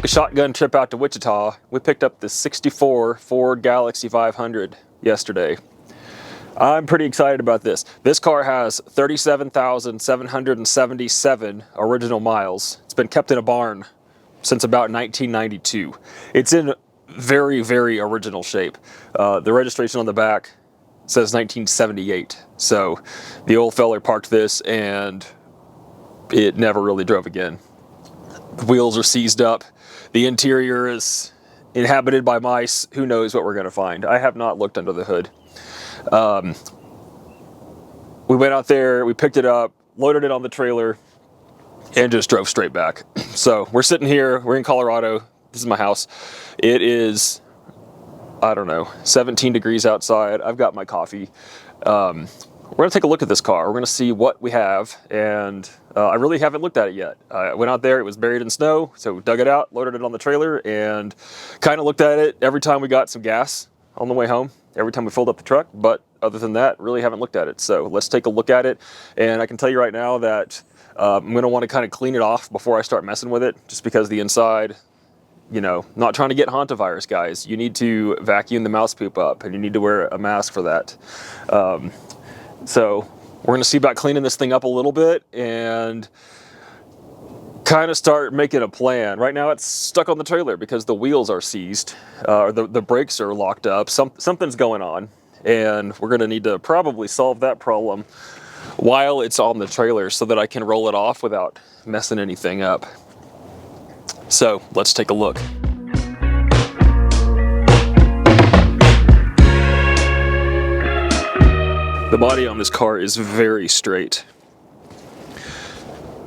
took a shotgun trip out to Wichita. We picked up the '64 Ford Galaxie 500 yesterday. I'm pretty excited about this. This car has 37,777 original miles. It's been kept in a barn since about 1992. It's in very, very original shape. The registration on the back says 1978. So the old feller parked this and it never really drove again. The wheels are seized up. The interior is inhabited by mice. Who knows what we're going to find? I have not looked under the hood. We went out there, we picked it up, loaded it on the trailer, and just drove straight back. So we're sitting here, we're in Colorado. This is my house. It is, I don't know, 17 degrees outside. I've got my coffee. We're gonna take a look at this car. We're gonna see what we have, and I really haven't looked at it yet. I went out there, it was buried in snow, so dug it out, loaded it on the trailer, and kind of looked at it every time we got some gas on the way home, every time we filled up the truck, but other than that, really haven't looked at it. So let's take a look at it, and I can tell you right now that I'm gonna wanna kind of clean it off before I start messing with it, just because the inside, you know, not trying to get hantavirus, guys. You need to vacuum the mouse poop up, and you need to wear a mask for that. So we're gonna see about cleaning this thing up a little bit and kind of start making a plan. Right now it's stuck on the trailer because the wheels are seized, or the brakes are locked up. Something's going on, and we're gonna need to probably solve that problem while it's on the trailer so that I can roll it off without messing anything up. So let's take a look. The body on this car is very straight.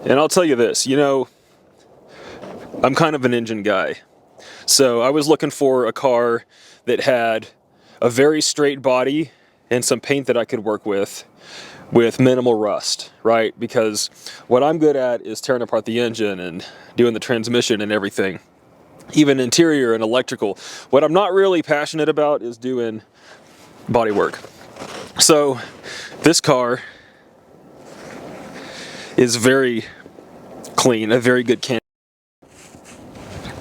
And I'll tell you this, you know, I'm kind of an engine guy. So I was looking for a car that had a very straight body and some paint that I could work with minimal rust, right? Because what I'm good at is tearing apart the engine and doing the transmission and everything, even interior and electrical. What I'm not really passionate about is doing body work. So this car is very clean, a very good candidate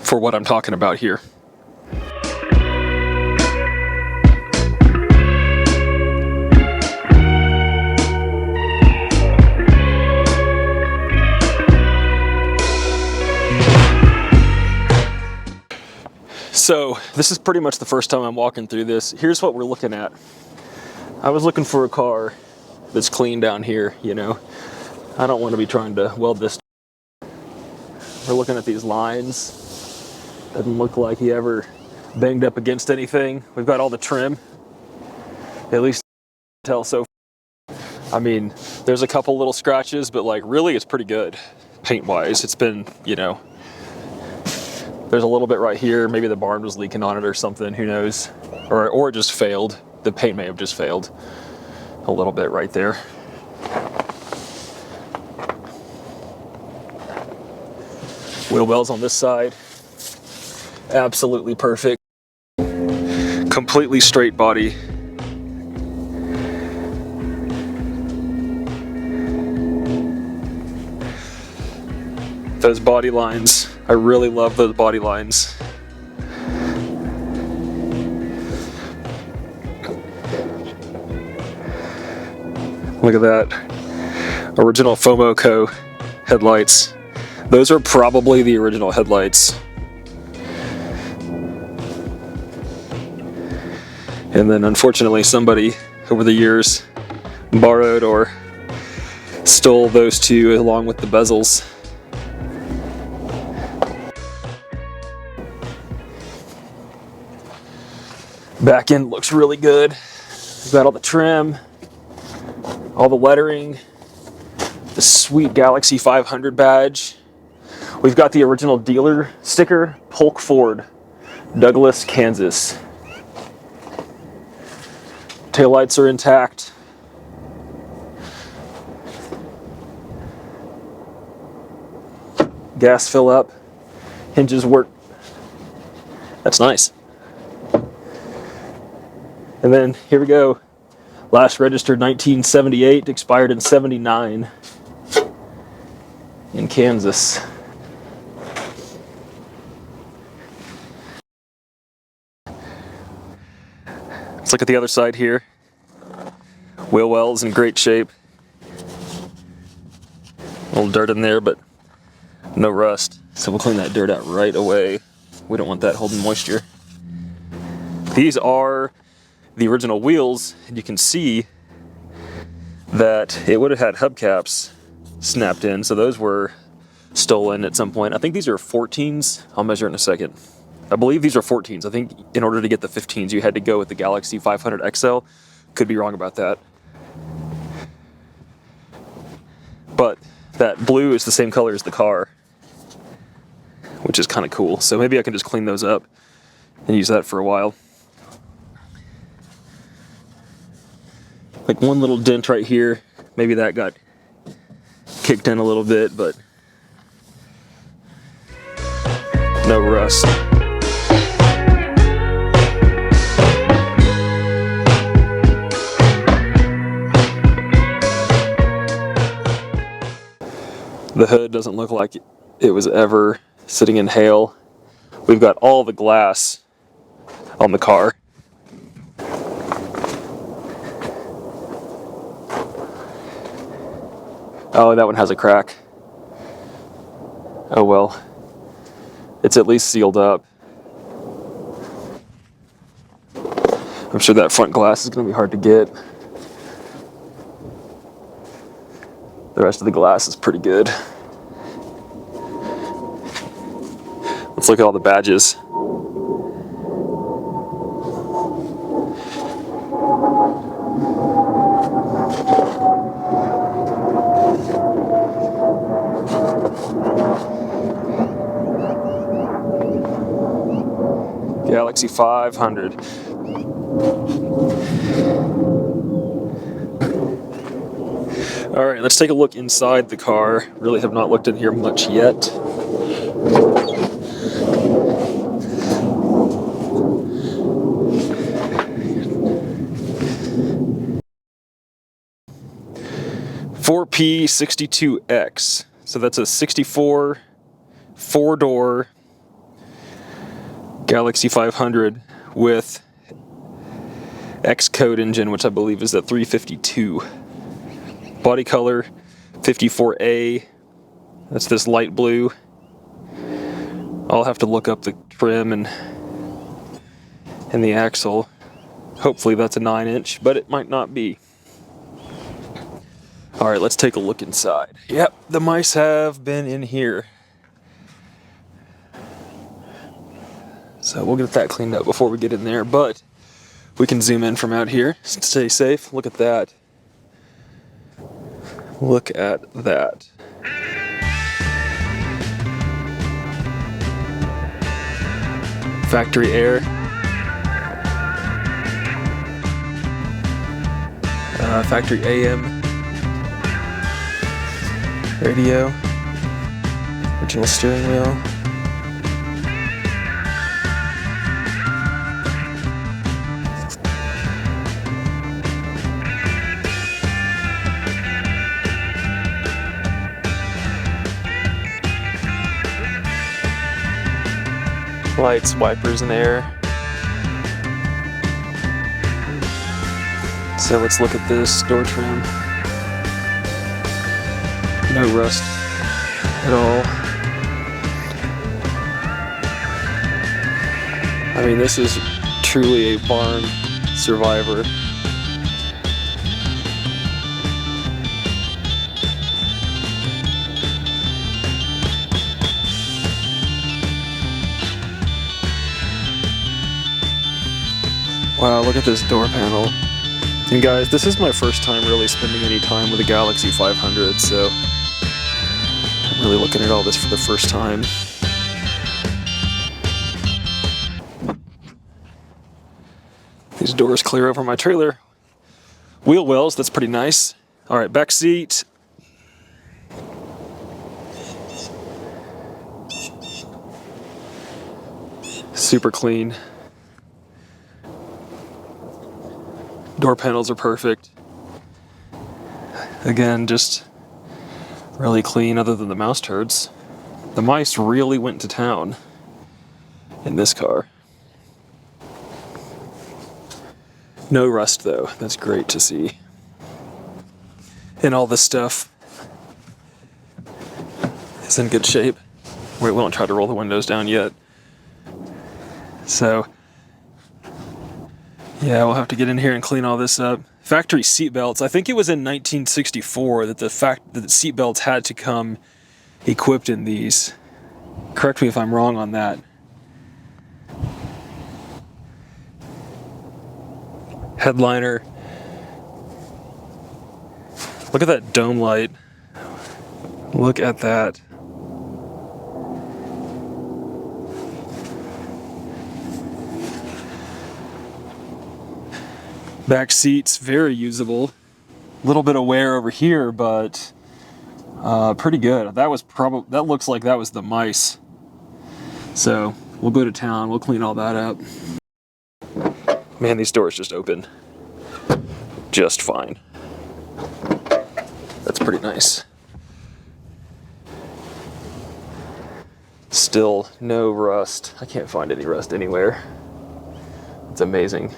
for what I'm talking about here. So this is pretty much the first time I'm walking through this. Here's what we're looking at. I was looking for a car that's clean down here, you know. I don't want to be trying to weld this. We're looking at these lines. Doesn't look like he ever banged up against anything. We've got all the trim, at least I can tell so far. I mean, there's a couple little scratches, but like really it's pretty good paint-wise. It's been, you know, there's a little bit right here. Maybe the barn was leaking on it or something, who knows? Or it just failed. The paint may have just failed a little bit right there. Wheel wells on this side, absolutely perfect. Completely straight body. Those body lines, I really love those body lines. Look at that. Original FOMO-Co headlights. Those are probably the original headlights. And then unfortunately somebody over the years borrowed or stole those two along with the bezels. Back end looks really good. We've got all the trim, all the lettering, the sweet Galaxie 500 badge. We've got the original dealer sticker, Polk Ford, Douglas, Kansas. Taillights are intact. Gas fill up, hinges work. That's nice. And then here we go. Last registered 1978, expired in 79 in Kansas. Let's look at the other side here. Wheel well's in great shape. A little dirt in there, but no rust. So we'll clean that dirt out right away. We don't want that holding moisture. These are the original wheels, and you can see that it would have had hubcaps snapped in, so those were stolen at some point. I think these are 14s. I'll measure it in a second. I believe these are 14s. I think in order to get the 15s, you had to go with the Galaxie 500 XL. Could be wrong about that. But that blue is the same color as the car, which is kind of cool. So maybe I can just clean those up and use that for a while. Like one little dent right here. Maybe that got kicked in a little bit, but no rust. The hood doesn't look like it was ever sitting in hail. We've got all the glass on the car. Oh, that one has a crack. Oh well. It's at least sealed up. I'm sure that front glass is going to be hard to get. The rest of the glass is pretty good. Let's look at all the badges. Galaxie 500. All right, let's take a look inside the car. Really have not looked in here much yet. P62X. So that's a 64 four-door Galaxie 500 with Xcode engine, which I believe is the 352. Body color 54A. That's this light blue. I'll have to look up the trim and the axle. Hopefully that's a 9-inch, but it might not be. All right, let's take a look inside. Yep, the mice have been in here. So we'll get that cleaned up before we get in there, but we can zoom in from out here. Stay safe. Look at that. Look at that. Factory air. Factory AM. Radio. Original steering wheel. Lights, wipers, and air. So let's look at this door trim. No rust at all. I mean, this is truly a barn survivor. Wow, look at this door panel. And guys, this is my first time really spending any time with a Galaxie 500, so I'm really looking at all this for the first time. These doors clear over my trailer. Wheel wells, that's pretty nice. All right, back seat. Super clean. Door panels are perfect. Again, just really clean other than the mouse turds. The mice really went to town in this car. No rust though. That's great to see. And all this stuff is in good shape. We won't try to roll the windows down yet. So, yeah, we'll have to get in here and clean all this up. Factory seatbelts. I think it was in 1964 that the seatbelts had to come equipped in these. Correct me if I'm wrong on that. Headliner. Look at that dome light. Look at that. Back seats, very usable. A little bit of wear over here, but pretty good. That looks like that was the mice. So we'll go to town, we'll clean all that up. Man, these doors just open just fine. That's pretty nice. Still no rust. I can't find any rust anywhere. It's amazing.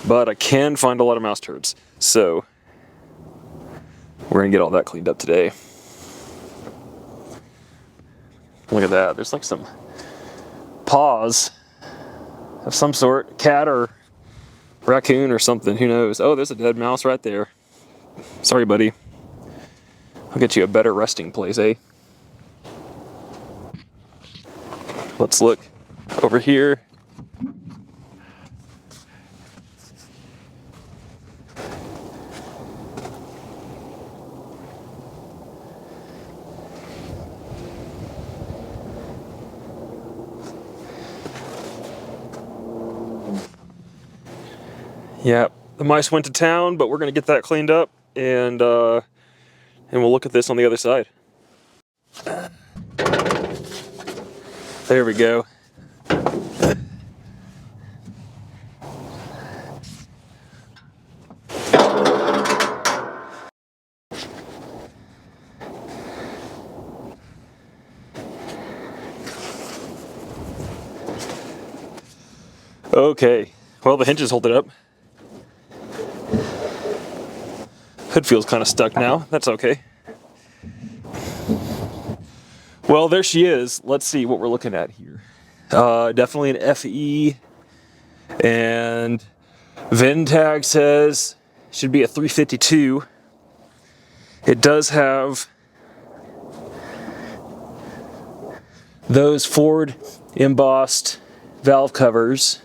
But I can find a lot of mouse turds. So we're gonna get all that cleaned up today. Look at that. There's like some paws of some sort. Cat or raccoon or something. Who knows? Oh, there's a dead mouse right there. Sorry, buddy. I'll get you a better resting place, eh? Let's look over here. Yeah, the mice went to town, but we're gonna get that cleaned up and we'll look at this on the other side. There we go. Okay, well, the hinges hold it up. Hood feels kind of stuck now. That's okay. Well, there she is. Let's see what we're looking at here. Definitely an FE, and VIN tag says should be a 352. It does have those Ford embossed valve covers.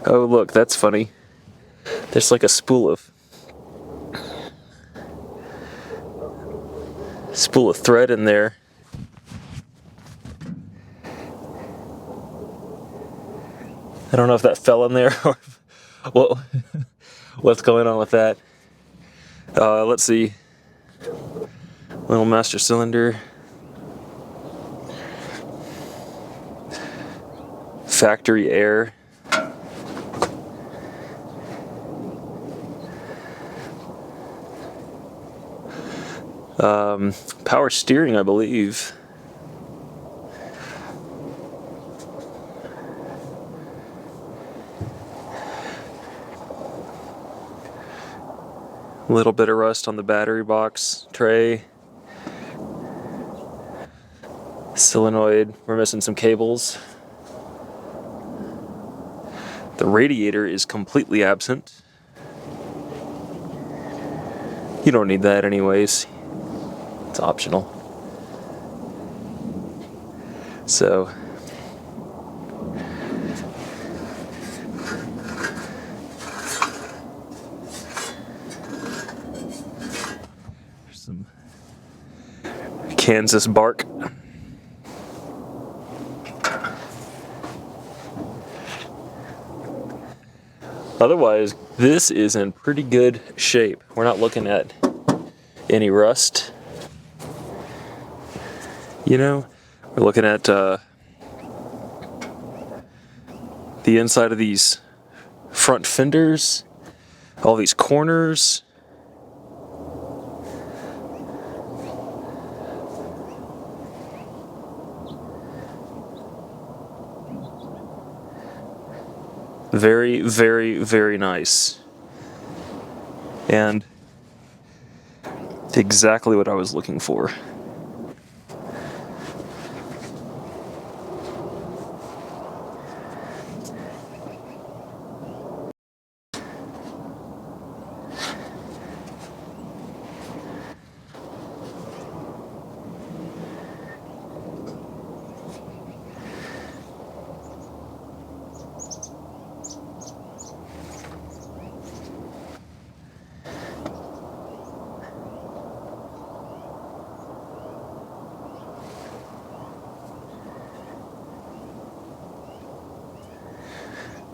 Oh, look, that's funny. There's like a spool of thread in there. I don't know if that fell in there or what's going on with that. Let's see. Little master cylinder. Factory air. Power steering, I believe. A little bit of rust on the battery box tray. Solenoid, we're missing some cables. The radiator is completely absent. You don't need that anyways. It's optional. So there's some Kansas bark. Otherwise, this is in pretty good shape. We're not looking at any rust. You know, we're looking at the inside of these front fenders, all these corners. Very, very, very nice. And exactly what I was looking for.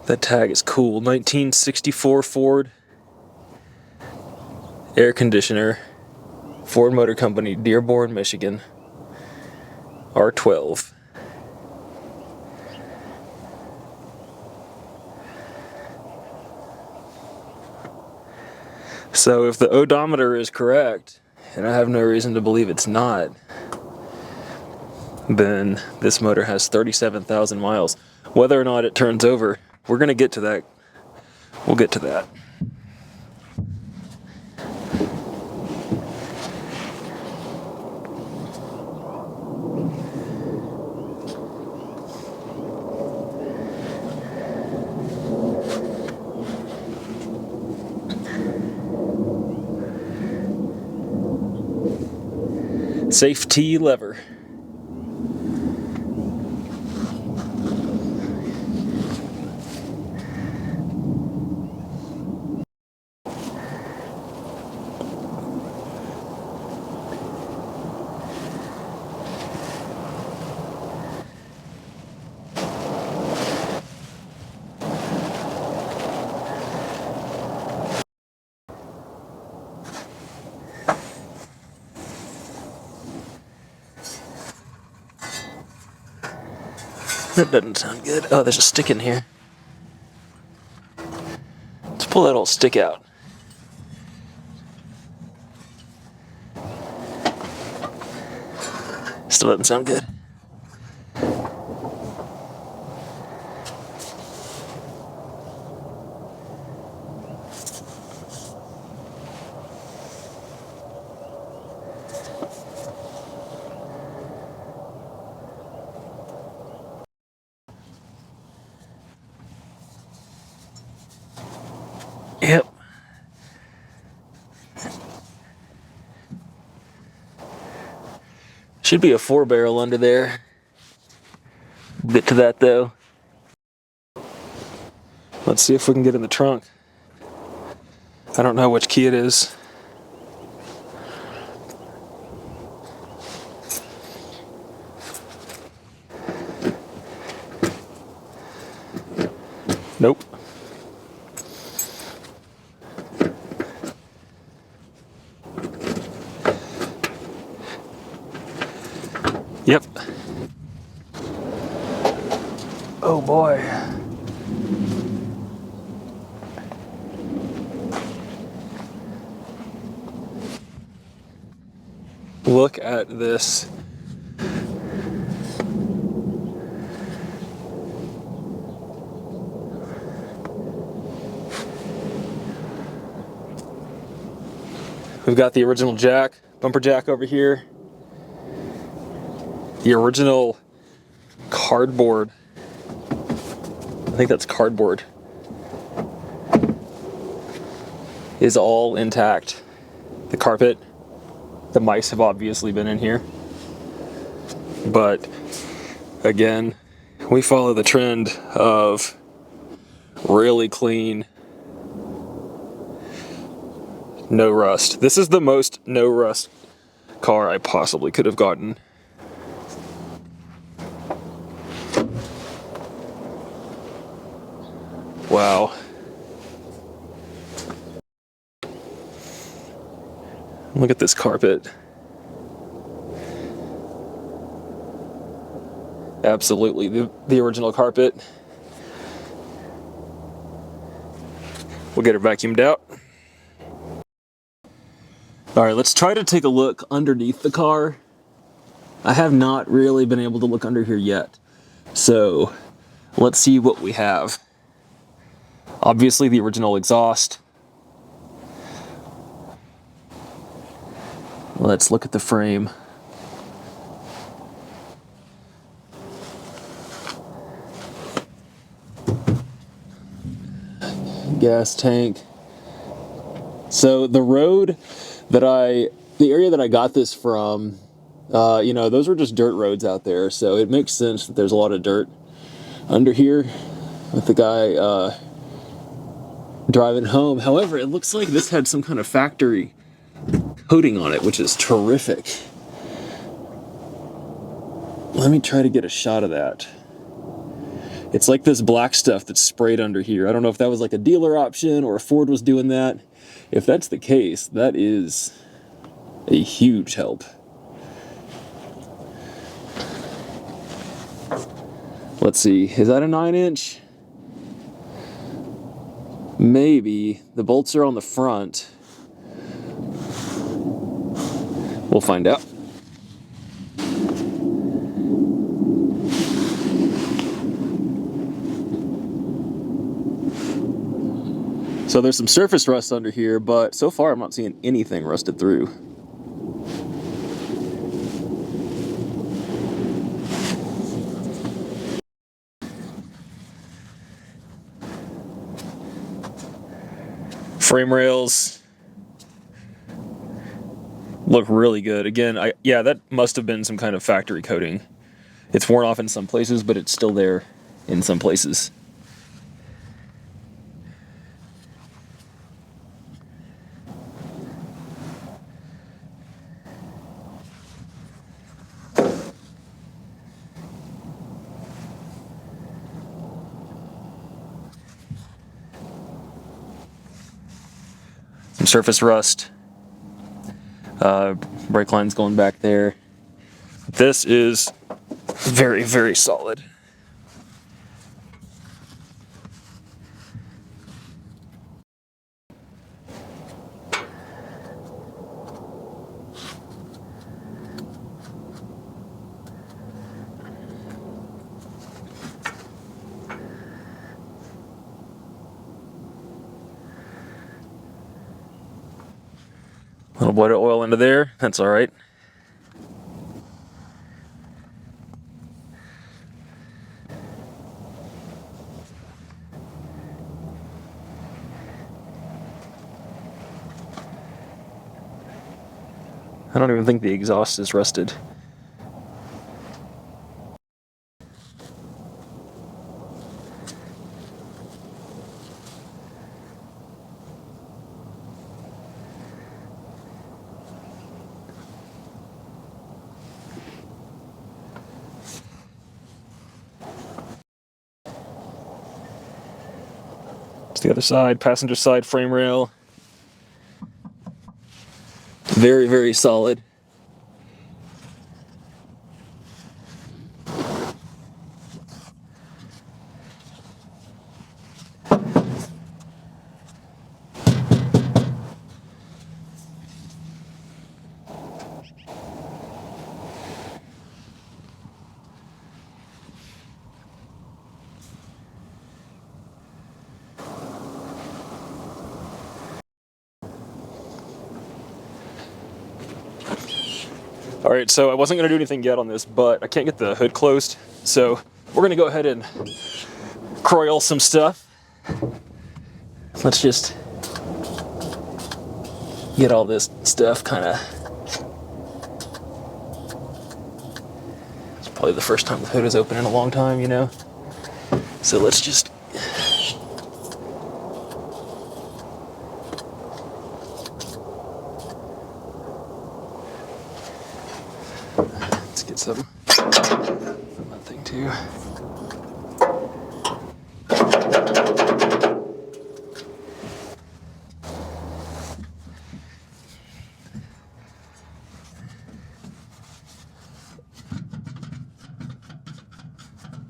That tag is cool. 1964 Ford air conditioner, Ford Motor Company, Dearborn, Michigan, R12. So if the odometer is correct, and I have no reason to believe it's not, then this motor has 37,000 miles. Whether or not it turns over, we're going to get to that. We'll get to that. Safety lever. That doesn't sound good. Oh, there's a stick in here. Let's pull that old stick out. Still doesn't sound good. Yep. Should be a 4-barrel under there. We'll get to that though. Let's see if we can get in the trunk. I don't know which key it is. Nope. Yep. Oh boy. Look at this. We've got the original jack, bumper jack over here. The original cardboard. I think that's cardboard. Is all intact. The carpet, the mice have obviously been in here. But again, we follow the trend of really clean, no rust. This is the most no rust car I possibly could have gotten. Wow. Look at this carpet. Absolutely the original carpet. We'll get her vacuumed out. All right, let's try to take a look underneath the car. I have not really been able to look under here yet. So let's see what we have. Obviously the original exhaust. Let's look at the frame. Gas tank. So the road that the area that I got this from, those are just dirt roads out there. So it makes sense that there's a lot of dirt under here with the guy driving home. However, it looks like this had some kind of factory coating on it, which is terrific. Let me try to get a shot of that. It's like this black stuff that's sprayed under here. I don't know if that was like a dealer option or if Ford was doing that. If that's the case, that is a huge help. Let's see, is that a 9-inch? Maybe. The bolts are on the front. We'll find out. So there's some surface rust under here, but so far I'm not seeing anything rusted through. Frame rails look really good. Again, yeah, that must have been some kind of factory coating. It's worn off in some places, but it's still there in some places. Some surface rust. Brake line's going back there. This is very, very solid. A little bit of oil into there, that's all right. I don't even think the exhaust is rusted. It's the other side, passenger side frame rail. Very, very solid. All right, so I wasn't gonna do anything yet on this, but I can't get the hood closed. So we're gonna go ahead and croil some stuff. Let's just get all this stuff kinda. It's probably the first time the hood is open in a long time, you know? So let's just. Let's get some from that thing too.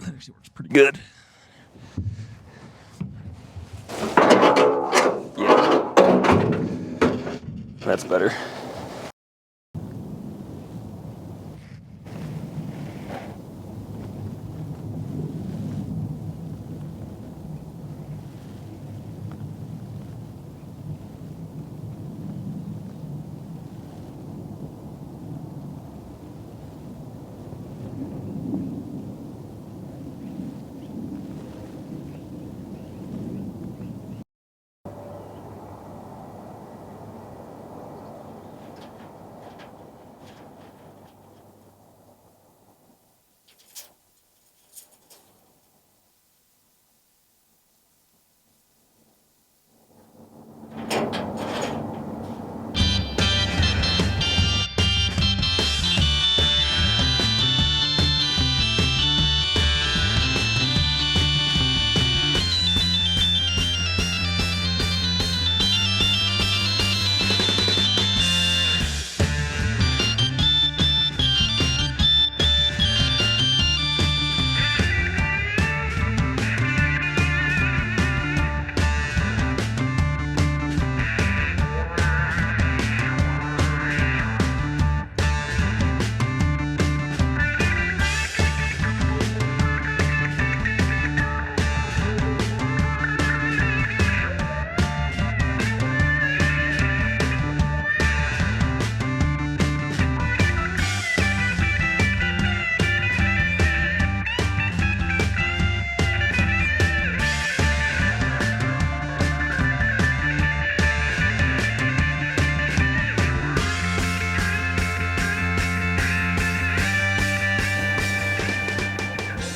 That actually works pretty good. Yeah, that's better.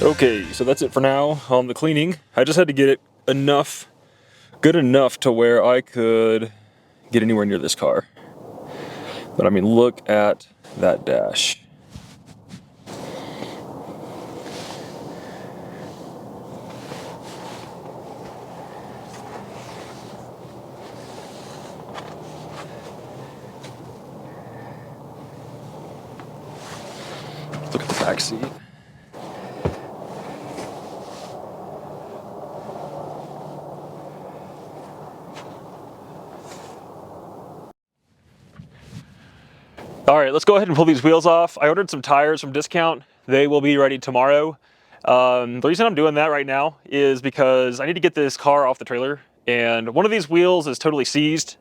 Okay, so that's it for now on the cleaning. I just had to get it good enough to where I could get anywhere near this car. But I mean, look at that dash. Look at the back seat. All right, let's go ahead and pull these wheels off. I ordered some tires from Discount. They will be ready tomorrow. The reason I'm doing that right now is because I need to get this car off the trailer, and one of these wheels is totally seized.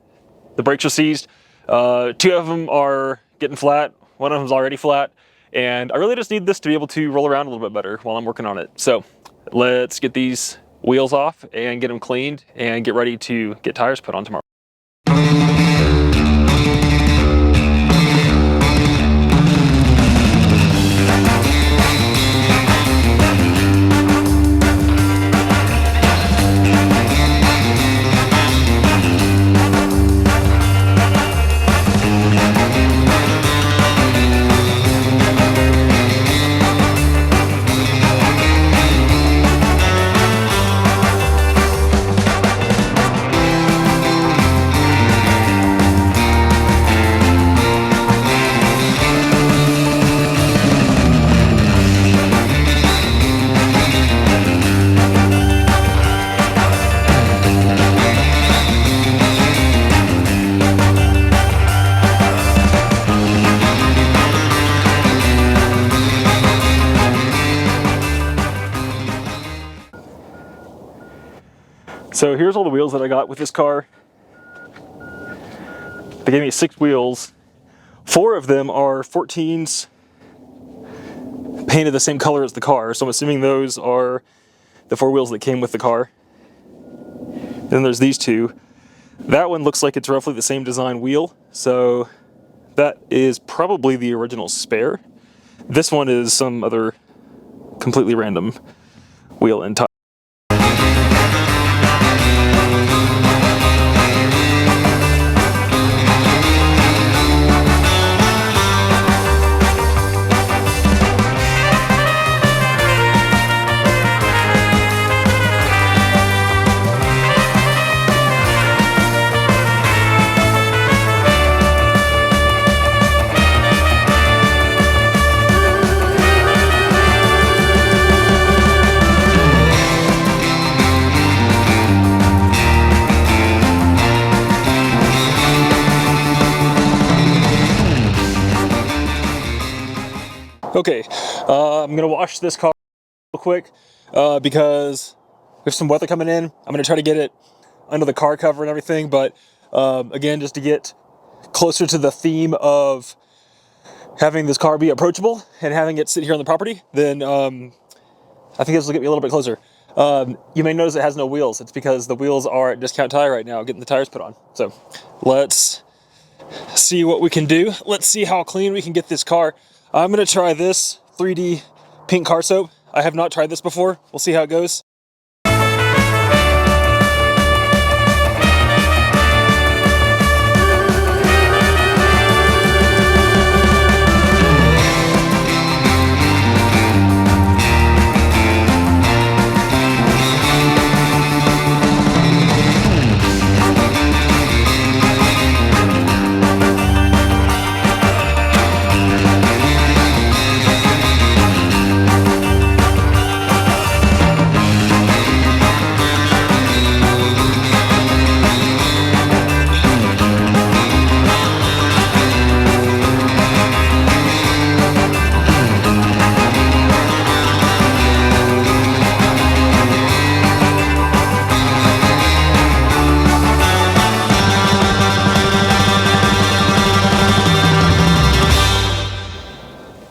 The brakes are seized. Two of them are getting flat. One of them is already flat. And I really just need this to be able to roll around a little bit better while I'm working on it. So let's get these wheels off and get them cleaned and get ready to get tires put on tomorrow. So here's all the wheels that I got with this car. They gave me 6 wheels. 4 of them are 14s, painted the same color as the car. So I'm assuming those are the 4 wheels that came with the car. Then there's these 2. That one looks like it's roughly the same design wheel. So that is probably the original spare. This one is some other completely random wheel and tire. Okay, I'm gonna wash this car real quick because there's some weather coming in. I'm gonna try to get it under the car cover and everything, but again, just to get closer to the theme of having this car be approachable and having it sit here on the property, then I think this will get me a little bit closer. You may notice it has no wheels. It's because the wheels are at Discount Tire right now, getting the tires put on. So let's see what we can do. Let's see how clean we can get this car. I'm gonna try this 3D pink car soap. I have not tried this before. We'll see how it goes.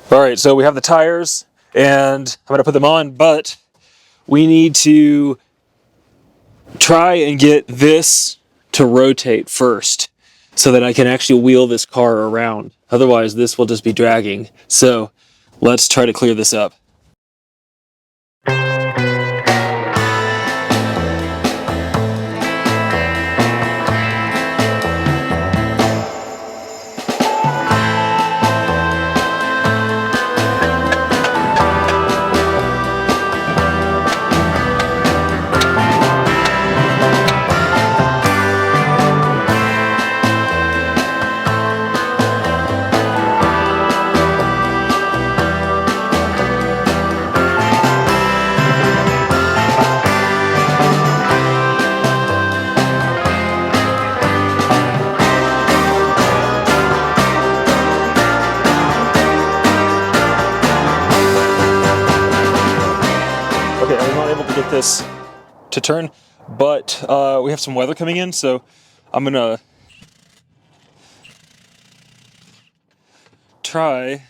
All right, so we have the tires and I'm gonna put them on, but we need to try and get this to rotate first so that I can actually wheel this car around. Otherwise, this will just be dragging. So let's try to clear this up. Okay, I was not able to get this to turn, but we have some weather coming in, so I'm gonna try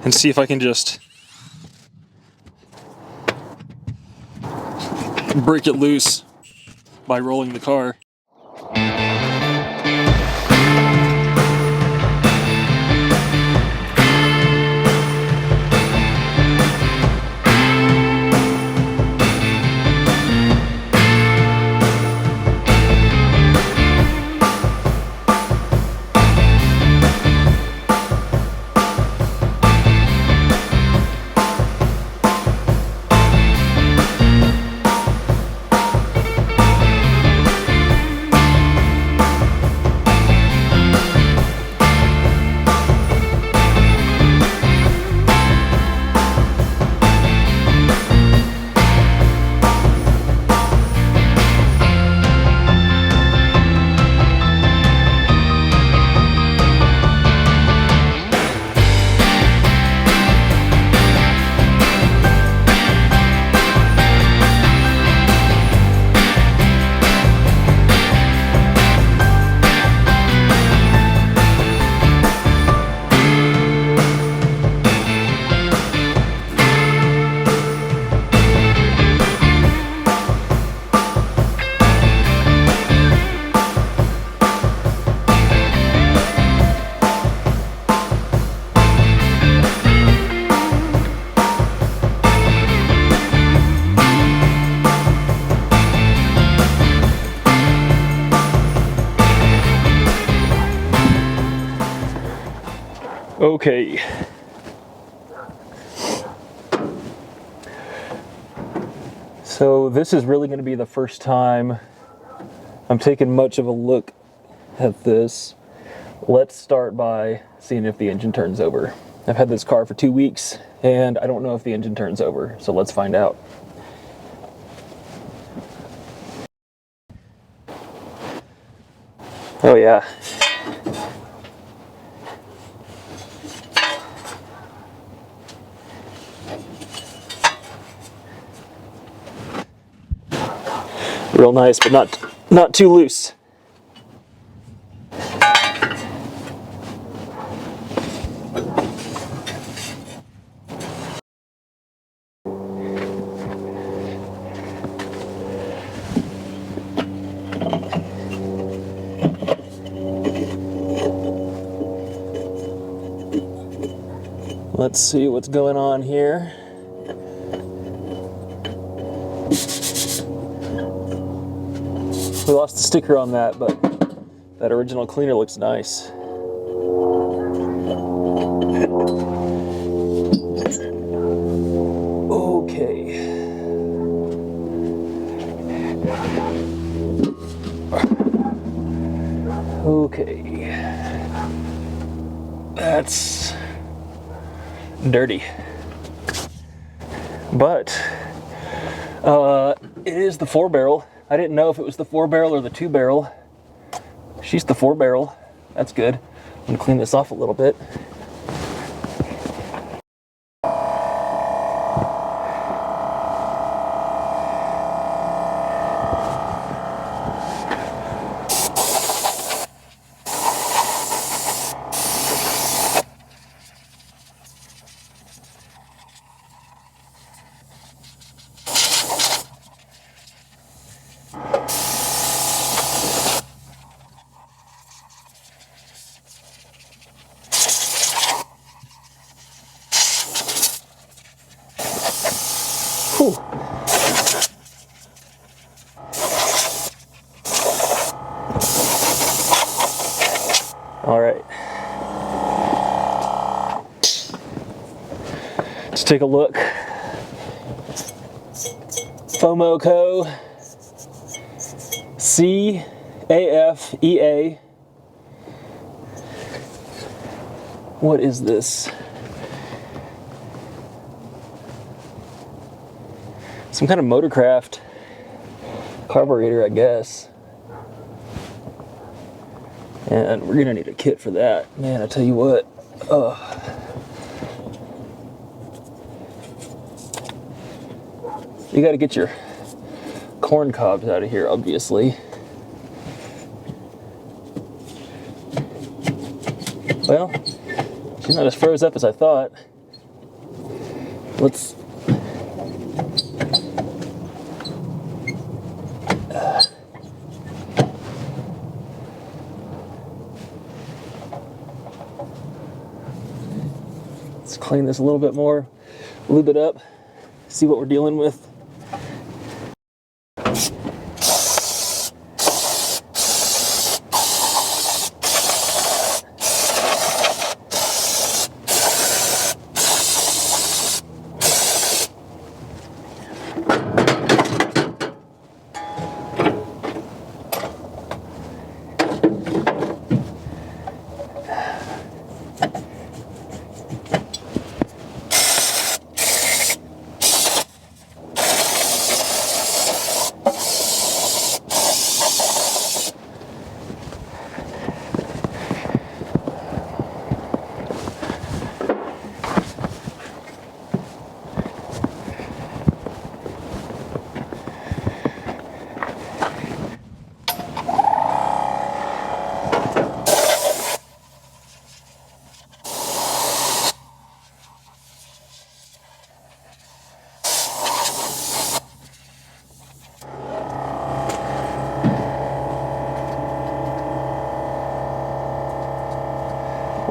and see if I can just break it loose by rolling the car. Okay. So this is really going to be the first time I'm taking much of a look at this. Let's start by seeing if the engine turns over. I've had this car for 2 weeks and I don't know if the engine turns over, so let's find out. Oh yeah. Real nice, but not too loose. Let's see what's going on here. We lost the sticker on that, but that original cleaner looks nice. Okay. Okay. That's dirty. But it is the 4-barrel. I didn't know if it was the 4-barrel or the 2-barrel. She's the 4-barrel. That's good. I'm gonna clean this off a little bit. Whew. All right. Let's take a look. FOMOCO CAFEA. What is this? Some kind of motorcraft carburetor, I guess. And we're gonna need a kit for that. Man, I tell you what. You got to get your corn cobs out of here, obviously. Well, she's not as froze up as I thought. Let's clean this a little bit more, lube it up, see what we're dealing with.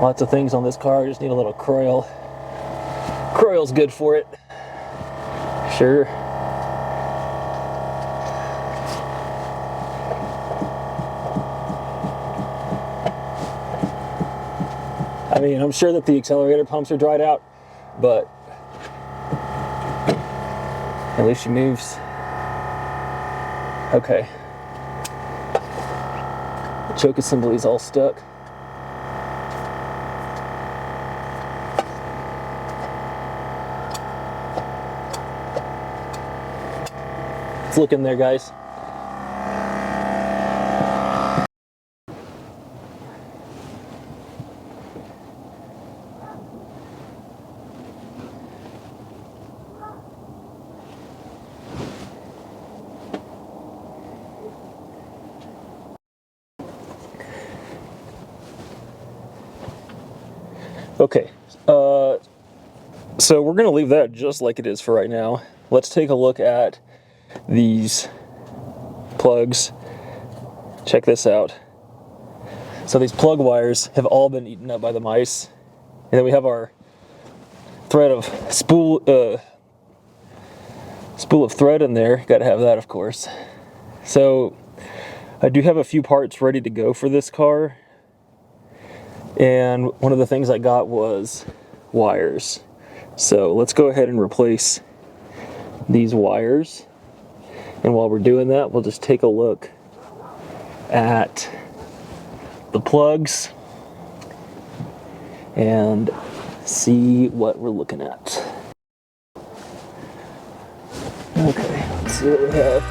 Lots of things on this car, just need a little Croil. Croil's good for it. Sure. I mean, I'm sure that the accelerator pumps are dried out, but at least she moves. Okay. The choke assembly is all stuck. Let's look in there, guys. Okay, so we're going to leave that just like it is for right now. Let's take a look at these plugs. Check this out. So these plug wires have all been eaten up by the mice, and then we have our thread of spool of thread in there. Got to have that, of course. So I do have a few parts ready to go for this car, and one of the things I got was wires. So let's go ahead and replace these wires. And while we're doing that, we'll just take a look at the plugs and see what we're looking at. Okay, let's see what we have.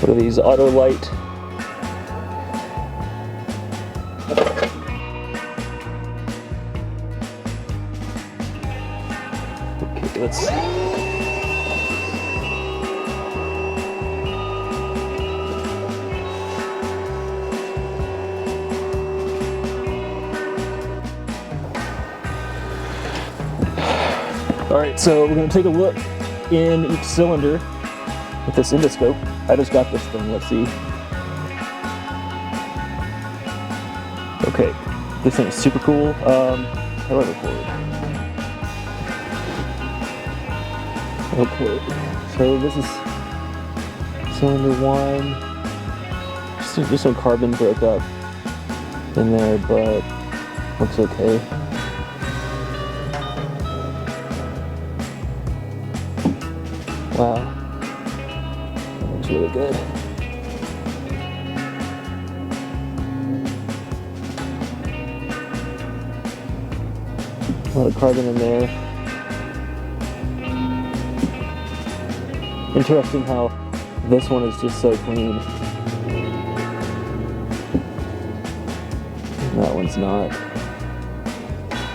What are these? Auto light. Okay, let's see. All right, so we're going to take a look in each cylinder with this endoscope. I just got this thing, let's see. Okay, this thing is super cool. How do I record? Okay, so this is cylinder one. Just some carbon broke up in there, but Looks okay. Wow. That looks really good. A lot of carbon in there. Interesting how this one is just so clean. That one's not.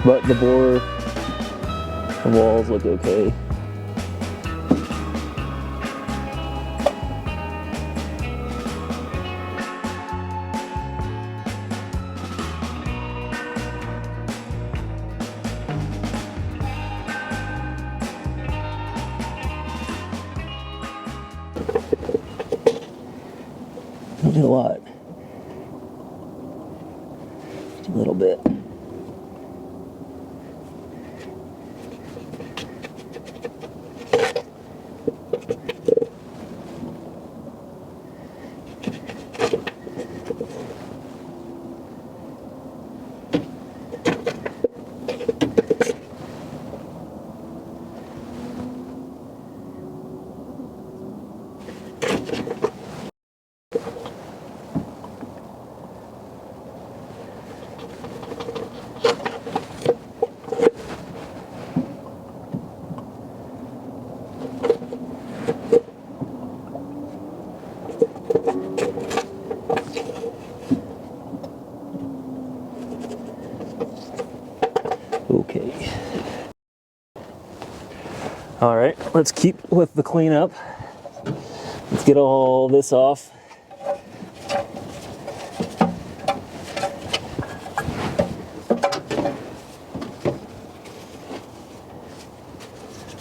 But the bore and walls look okay. Don't need a lot. Just a little bit. Okay. All right, let's keep with the cleanup. Let's get all this off.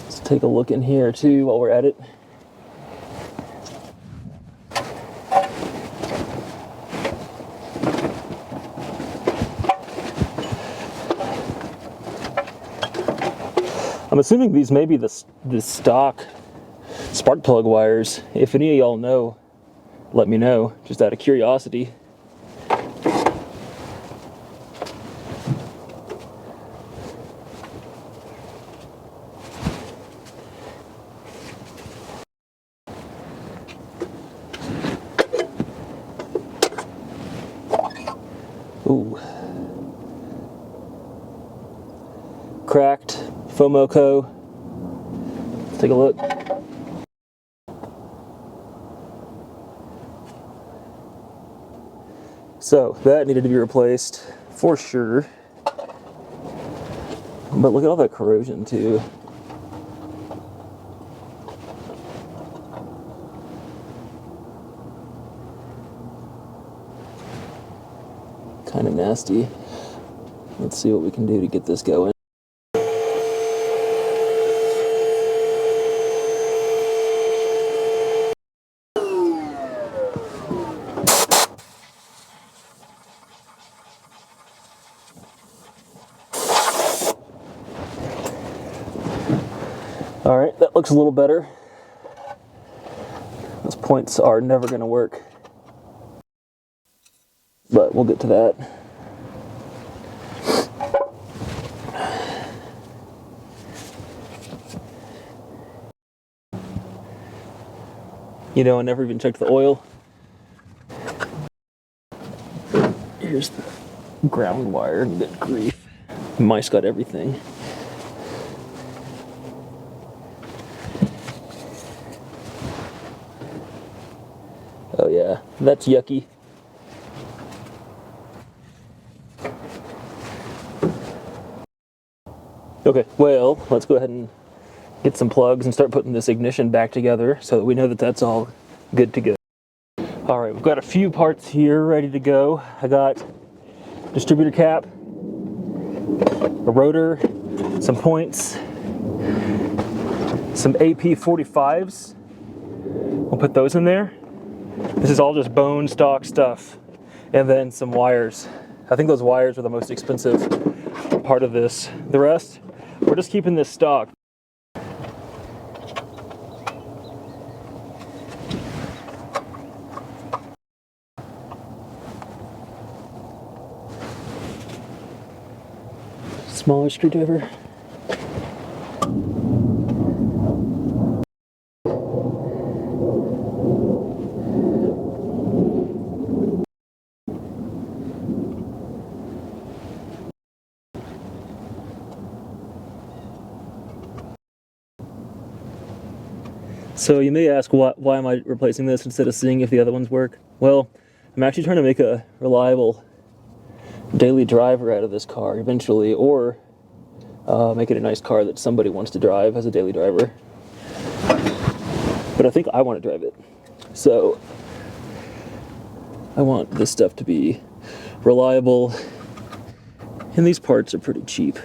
Let's take a look in here too while we're at it. I'm assuming these may be the stock spark plug wires. If any of y'all know, let me know, just out of curiosity. Ooh. Cracked. Fomoco. Let's take a look. So that needed to be replaced for sure. But look at all that corrosion too. Kind of nasty. Let's see what we can do to get this going. All right, that looks a little better. Those points are never going to work, but we'll get to that. You know, I never even checked the oil. Here's the ground wire. Good grief. Mice got everything. Oh yeah, that's yucky. Okay, well, let's go ahead and get some plugs and start putting this ignition back together so that we know that that's all good to go. All right, we've got a few parts here ready to go. I got distributor cap, a rotor, some points, some AP45s. We'll put those in there. This is all just bone stock stuff. And then some wires. I think those wires are the most expensive part of this. The rest, we're just keeping this stock. smaller screwdriver. So you may ask, why am I replacing this instead of seeing if the other ones work? Well, I'm actually trying to make a reliable daily driver out of this car eventually, or make it a nice car that somebody wants to drive as a daily driver. But I think I want to drive it. So I want this stuff to be reliable, and these parts are pretty cheap.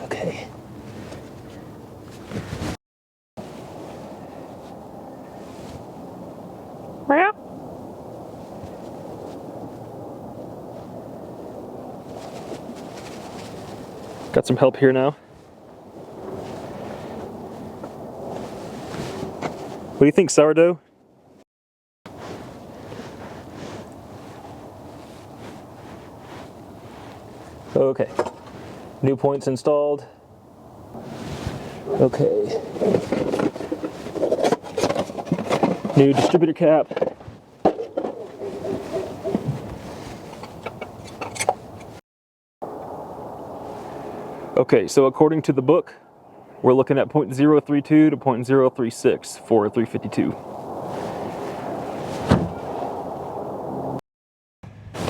Okay. Got some help here now. What do you think, sourdough? Okay. New points installed. Okay. New distributor cap. Okay, so according to the book, we're looking at 0.032 to 0.036 for 352.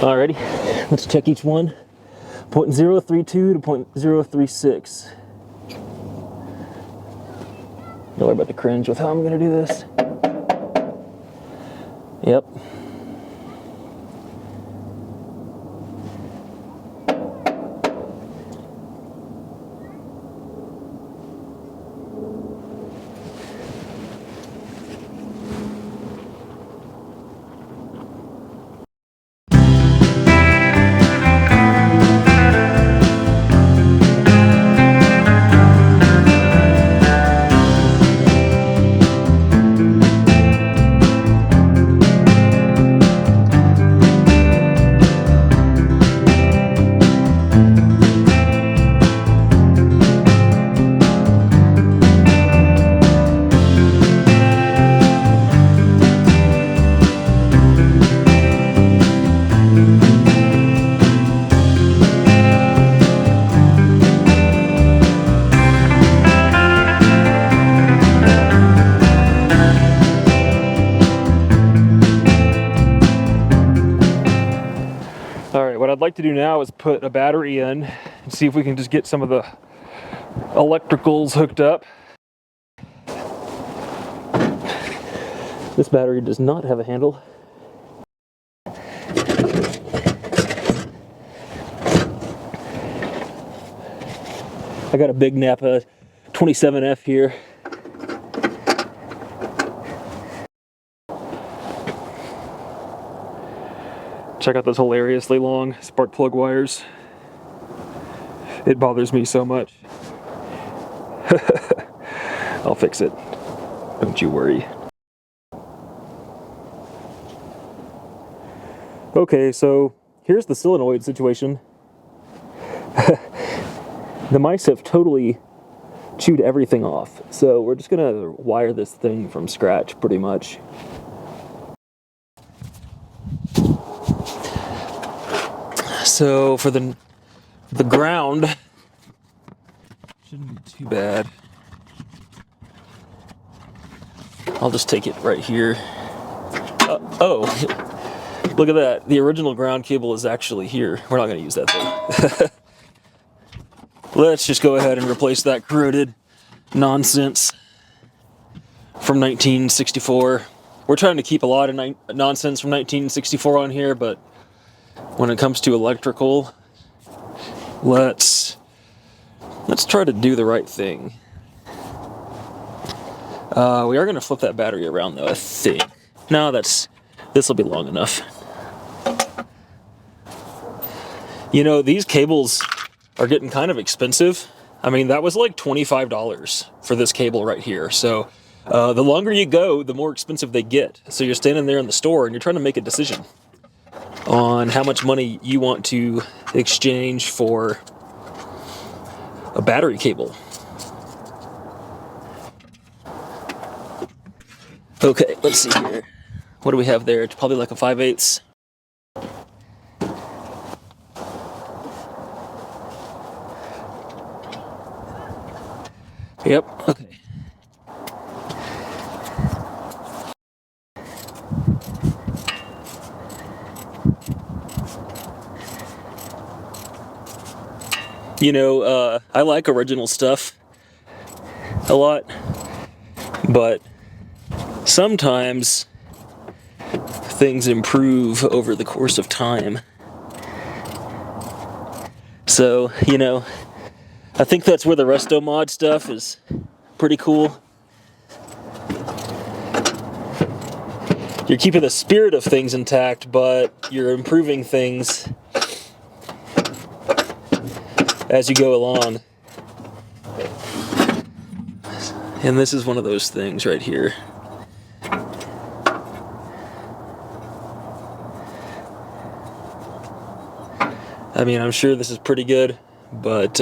Alrighty, let's check each one. 0.032 to 0.036. Don't worry about the cringe with how I'm gonna do this. Yep. What I'd like to do now is put a battery in and see if we can just get some of the electricals hooked up. This battery does not have a handle. I got a big Napa 27F here. Check out those hilariously long spark plug wires. It bothers me so much. I'll fix it. Don't you worry. Okay, so here's the solenoid situation. The mice have totally chewed everything off. So we're just gonna wire this thing from scratch pretty much. So for the ground, shouldn't be too bad. I'll just take it right here. Oh, look at that. The original ground cable is actually here. We're not going to use that thing. Let's just go ahead and replace that corroded nonsense from 1964. We're trying to keep a lot of nonsense from 1964 on here, but when it comes to electrical, let's try to do the right thing. We are going to flip that battery around though, I think. No, this will be long enough. You know, these cables are getting kind of expensive. I mean, that was like $25 for this cable right here. So The longer you go, the more expensive they get. So you're standing there in the store and you're trying to make a decision on how much money you want to exchange for a battery cable. Okay, let's see here. What do we have there? It's probably like a 5/8. Yep, okay. You know, I like original stuff a lot, but sometimes things improve over the course of time. So, you know, I think that's where the Resto-Mod stuff is pretty cool. You're keeping the spirit of things intact, but you're improving things as you go along. And this is one of those things right here. I mean, I'm sure this is pretty good, but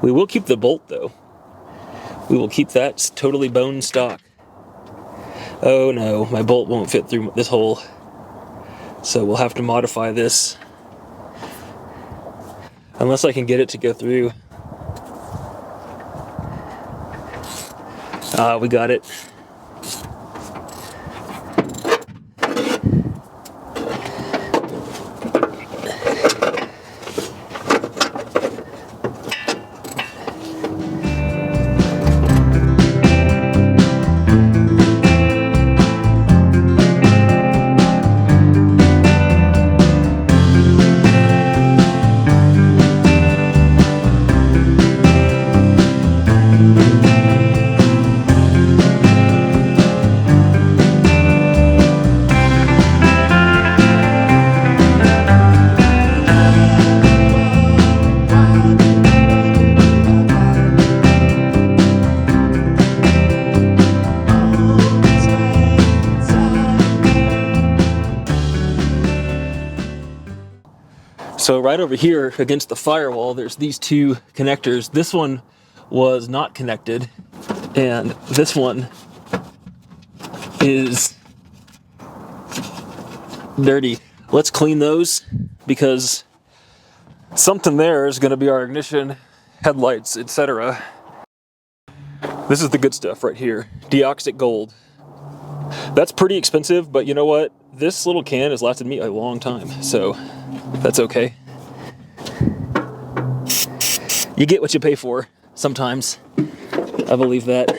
we will keep the bolt though. We will keep that totally bone stock. Oh no, my bolt won't fit through this hole. So we'll have to modify this. Unless I can get it to go through. We got it. So right over here against the firewall, there's these two connectors. This one was not connected, and this one is dirty. Let's clean those, because something there is going to be our ignition, headlights, etc. This is the good stuff right here, deoxit gold. That's pretty expensive, but you know what? This little can has lasted me a long time, so that's okay. You get what you pay for sometimes. I believe that.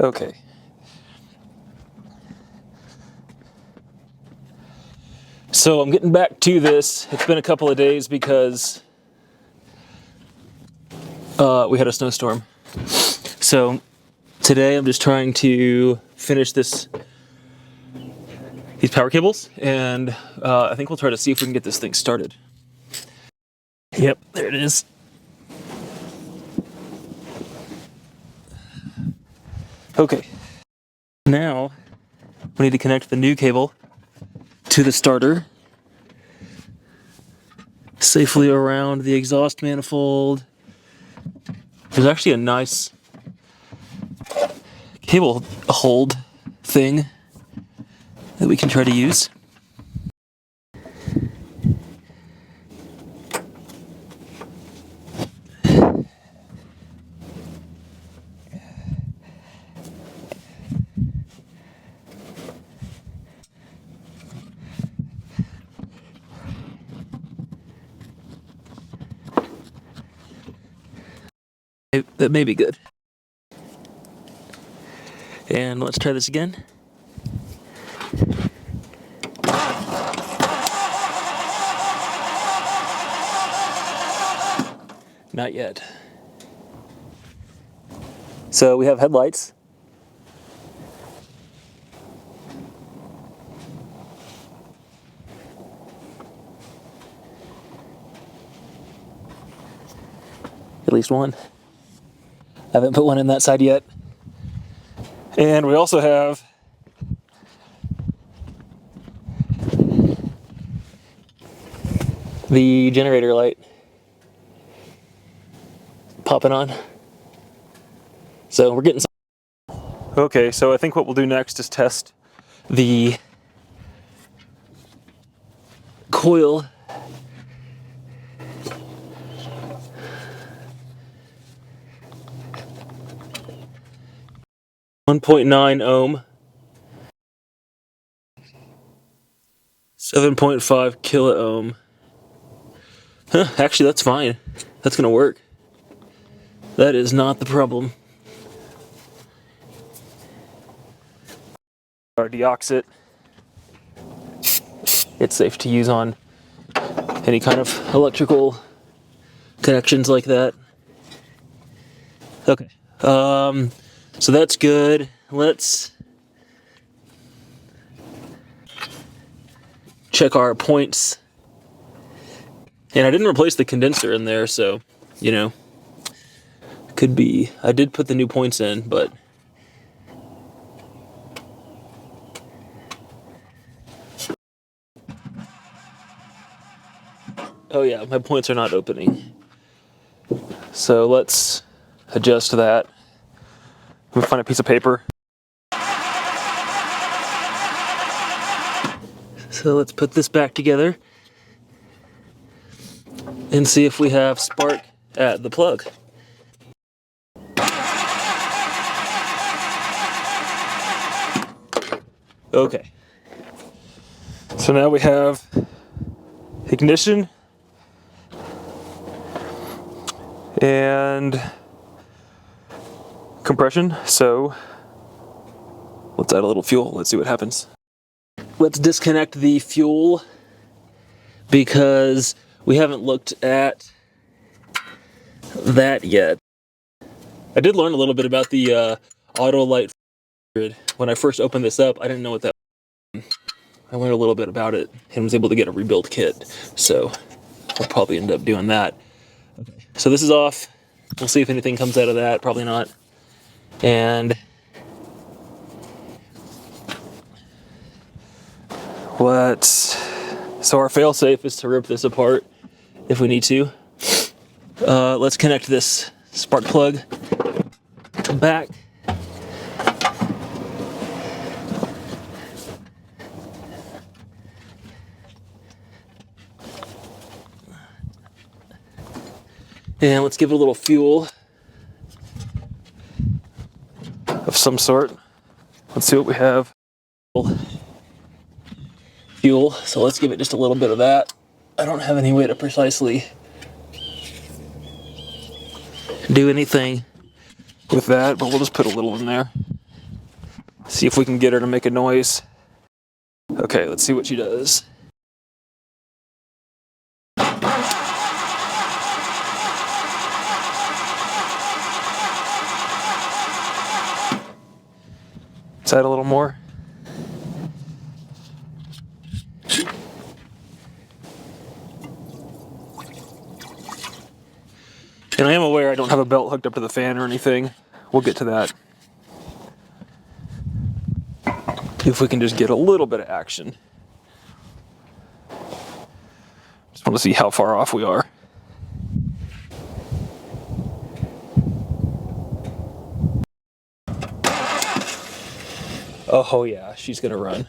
Okay. So I'm getting back to this. It's been a couple of days because we had a snowstorm. So Today I'm just trying to finish these power cables, and I think we'll try to see if we can get this thing started. Yep, there it is. Okay, now we need to connect the new cable to the starter safely around the exhaust manifold. There's actually a nice cable hold thing that we can try to use. That may be good. And let's try this again. Not yet. So we have headlights. At least one. I haven't put one in that side yet. And we also have the generator light popping on. So we're getting some. Okay, so I think what we'll do next is test the coil. .9 ohm, 7.5 kilo ohm. Huh, actually that's fine. That's gonna work. That is not the problem. Our deoxit. It's safe to use on any kind of electrical connections like that. Okay. So that's good. Let's check our points. And I didn't replace the condenser in there, so, you know, could be. I did put the new points in, but oh yeah, my points are not opening. So let's adjust that. Let me find a piece of paper. So let's put this back together and see if we have spark at the plug. Okay. So now we have ignition and compression. So let's add a little fuel. Let's see what happens. Let's disconnect the fuel because we haven't looked at that yet. I did learn a little bit about the auto light grid. When I first opened this up, I didn't know what that was. I learned a little bit about it and was able to get a rebuild kit. So I'll probably end up doing that. Okay. So this is off. We'll see if anything comes out of that. Probably not. And so our fail-safe is to rip this apart if we need to. Let's connect this spark plug back. And let's give it a little fuel of some sort. Let's see what we have. Fuel, so let's give it just a little bit of that. I don't have any way to precisely do anything with that, but we'll just put a little in there. See if we can get her to make a noise. Okay, let's see what she does. Let's add a little more. And I am aware I don't have a belt hooked up to the fan or anything. We'll get to that. If we can just get a little bit of action. Just want to see how far off we are. Oh yeah, she's gonna run.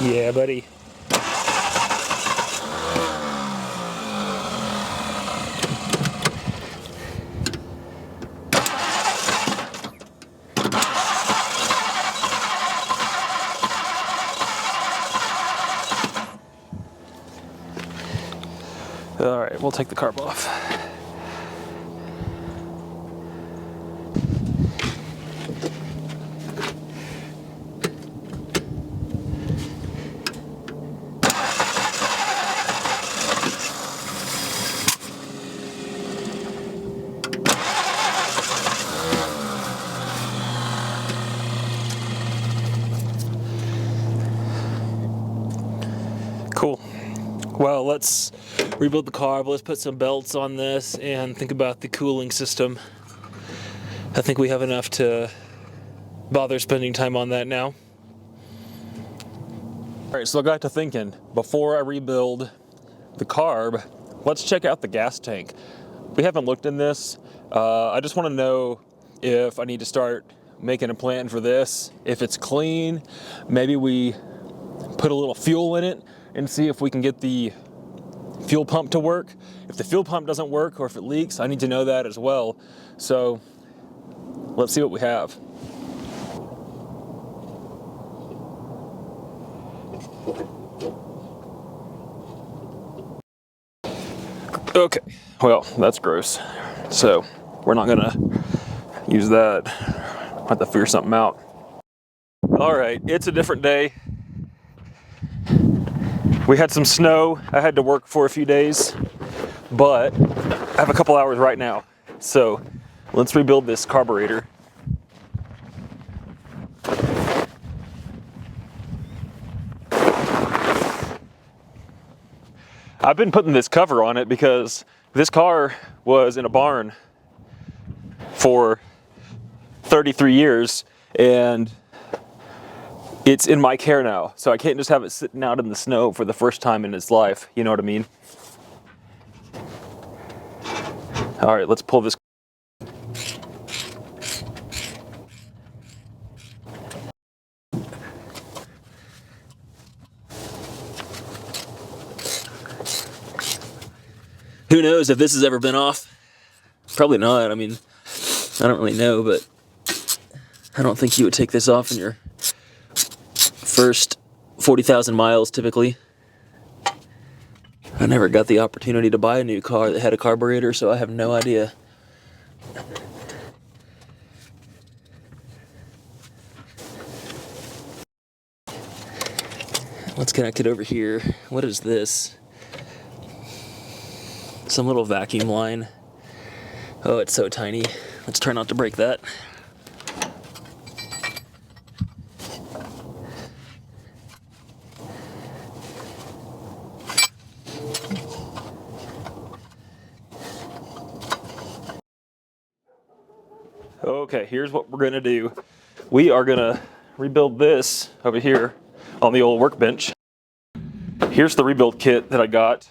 Yeah, buddy. All right, we'll take the carb off. Cool. Well, let's rebuild the carb. Let's put some belts on this and think about the cooling system. I think we have enough to bother spending time on that now. All right, so I got to thinking, before I rebuild the carb, let's check out the gas tank. We haven't looked in this. I just want to know if I need to start making a plan for this. If it's clean, maybe we put a little fuel in it and see if we can get the fuel pump to work. If the fuel pump doesn't work or if it leaks, I need to know that as well. So let's see what we have. Okay, well, that's gross. So we're not gonna use that. I'll have to figure something out. All right, it's a different day. We had some snow. I had to work for a few days, but I have a couple hours right now. So let's rebuild this carburetor. I've been putting this cover on it because this car was in a barn for 33 years and it's in my care now. So I can't just have it sitting out in the snow for the first time in its life. You know what I mean? All right, let's pull this. Who knows if this has ever been off? Probably not. I mean, I don't really know, but I don't think you would take this off in your first 40,000 miles typically. I never got the opportunity to buy a new car that had a carburetor, so I have no idea. Let's connect it over here. What is this? Some little vacuum line. Oh, it's so tiny. Let's try not to break that. Okay, here's what we're gonna do. We are gonna rebuild this over here on the old workbench. Here's the rebuild kit that I got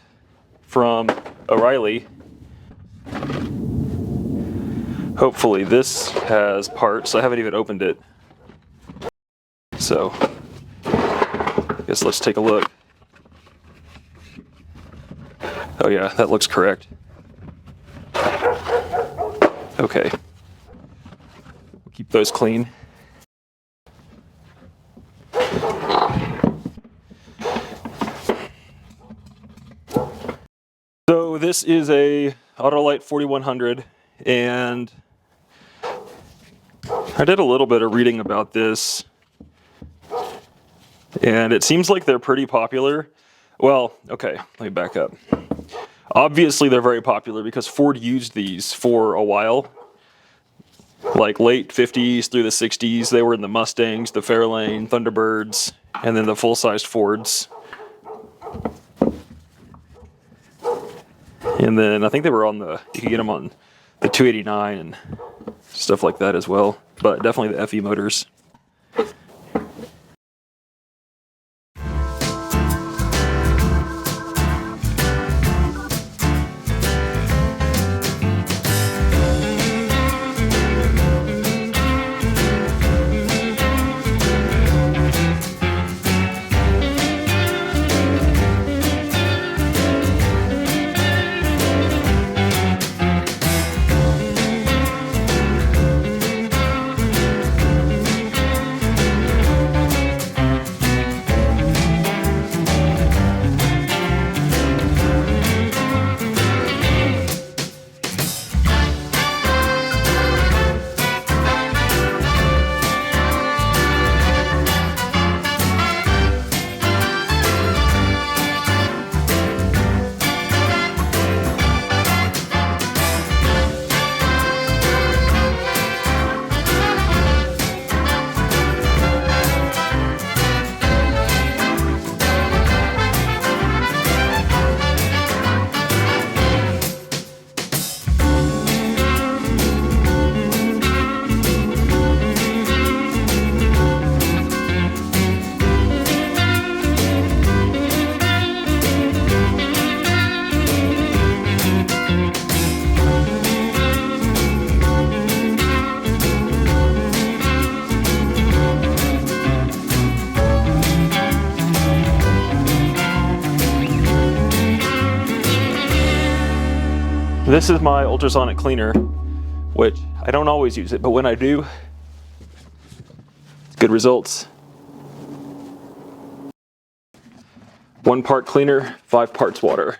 from O'Reilly. Hopefully this has parts. I haven't even opened it. So, I guess let's take a look. Oh yeah, that looks correct. Okay. We'll keep those clean. So this is a Autolite 4100, and I did a little bit of reading about this, and it seems like they're pretty popular. Well, okay, let me back up. Obviously they're very popular because Ford used these for a while. Like late 50s through the 60s, they were in the Mustangs, the Fairlane, Thunderbirds, and then the full-sized Fords. And then I think they were on the, you could get them on the 289 and stuff like that as well, but definitely the FE motors. This is my ultrasonic cleaner, which I don't always use it, but when I do, it's good results. 1 part cleaner, 5 parts water.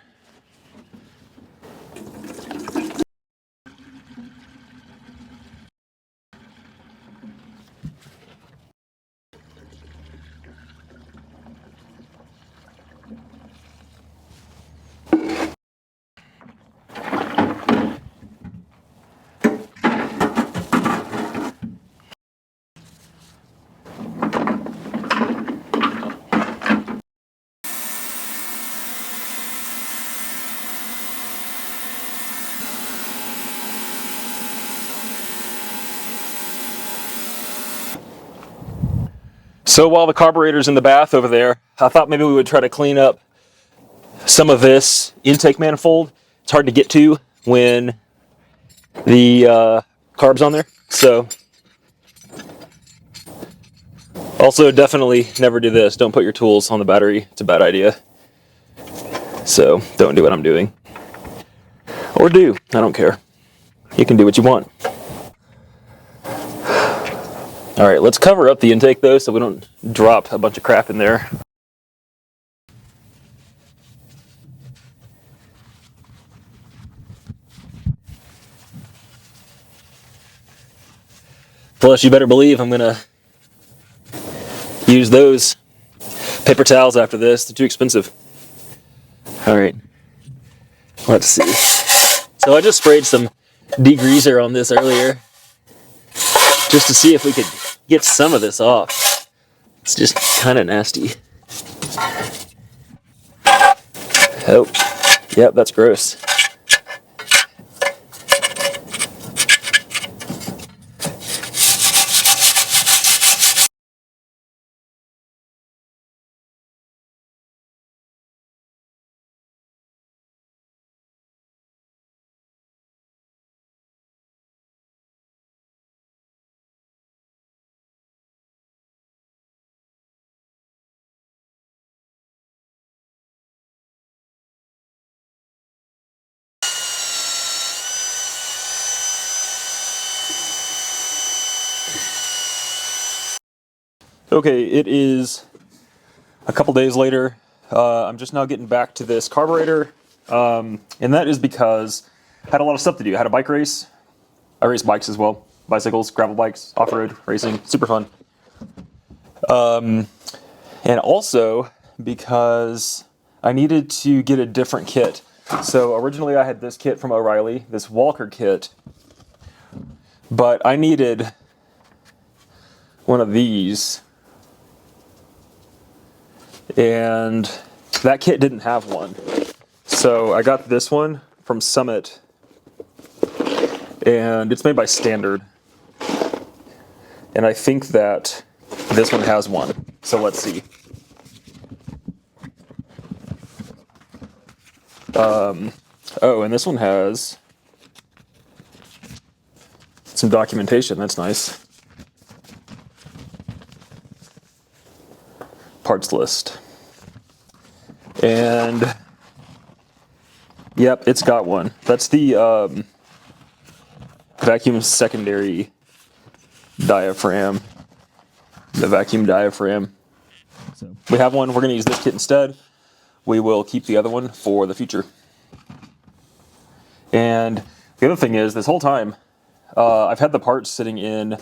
So while the carburetor's in the bath over there, I thought maybe we would try to clean up some of this intake manifold. It's hard to get to when the carb's on there. So also definitely never do this. Don't put your tools on the battery. It's a bad idea. So don't do what I'm doing. Or do. I don't care. You can do what you want. All right, let's cover up the intake though so we don't drop a bunch of crap in there. Plus, you better believe I'm gonna use those Paper towels after this, they're too expensive. All right, let's see. So I just sprayed some degreaser on this earlier just to see if we could get some of this off. It's just kind of nasty. Oh, yep, that's gross. Okay, it is a couple days later. I'm just now getting back to this carburetor, and that is because I had a lot of stuff to do. I had a bike race. I race bikes as well. Bicycles, gravel bikes, off-road racing, super fun. And also because I needed to get a different kit. So originally I had this kit from O'Reilly, this Walker kit, but I needed one of these. And that kit didn't have one. So I got this one from Summit, and it's made by Standard. And I think that this one has one. So let's see. Oh, and this one has some documentation. That's nice. Parts list. And yep, it's got one. That's the vacuum secondary diaphragm. The vacuum diaphragm. So we have one. We're going to use this kit instead. We will keep the other one for the future. And the other thing is, this whole time, I've had the parts sitting in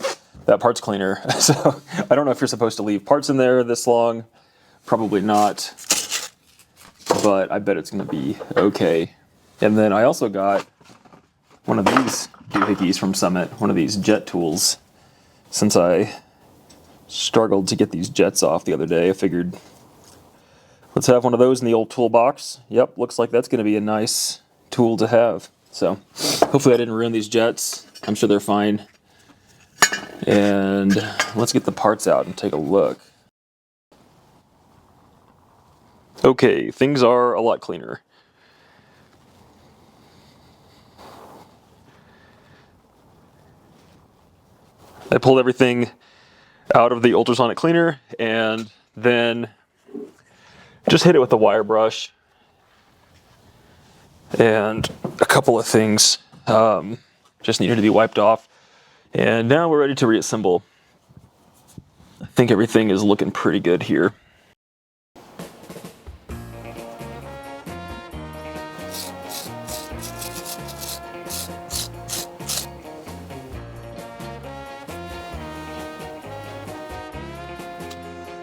that parts cleaner. So I don't know if you're supposed to leave parts in there this long. Probably not. But I bet it's going to be okay. And then I also got one of these doohickeys from Summit, one of these jet tools. Since I struggled to get these jets off the other day, I figured let's have one of those in the old toolbox. Yep, looks like that's going to be a nice tool to have. So hopefully I didn't ruin these jets. I'm sure they're fine. And let's get the parts out and take a look. Okay, things are a lot cleaner. I pulled everything out of the ultrasonic cleaner and then just hit it with a wire brush and a couple of things just needed to be wiped off. And now we're ready to reassemble. I think everything is looking pretty good here.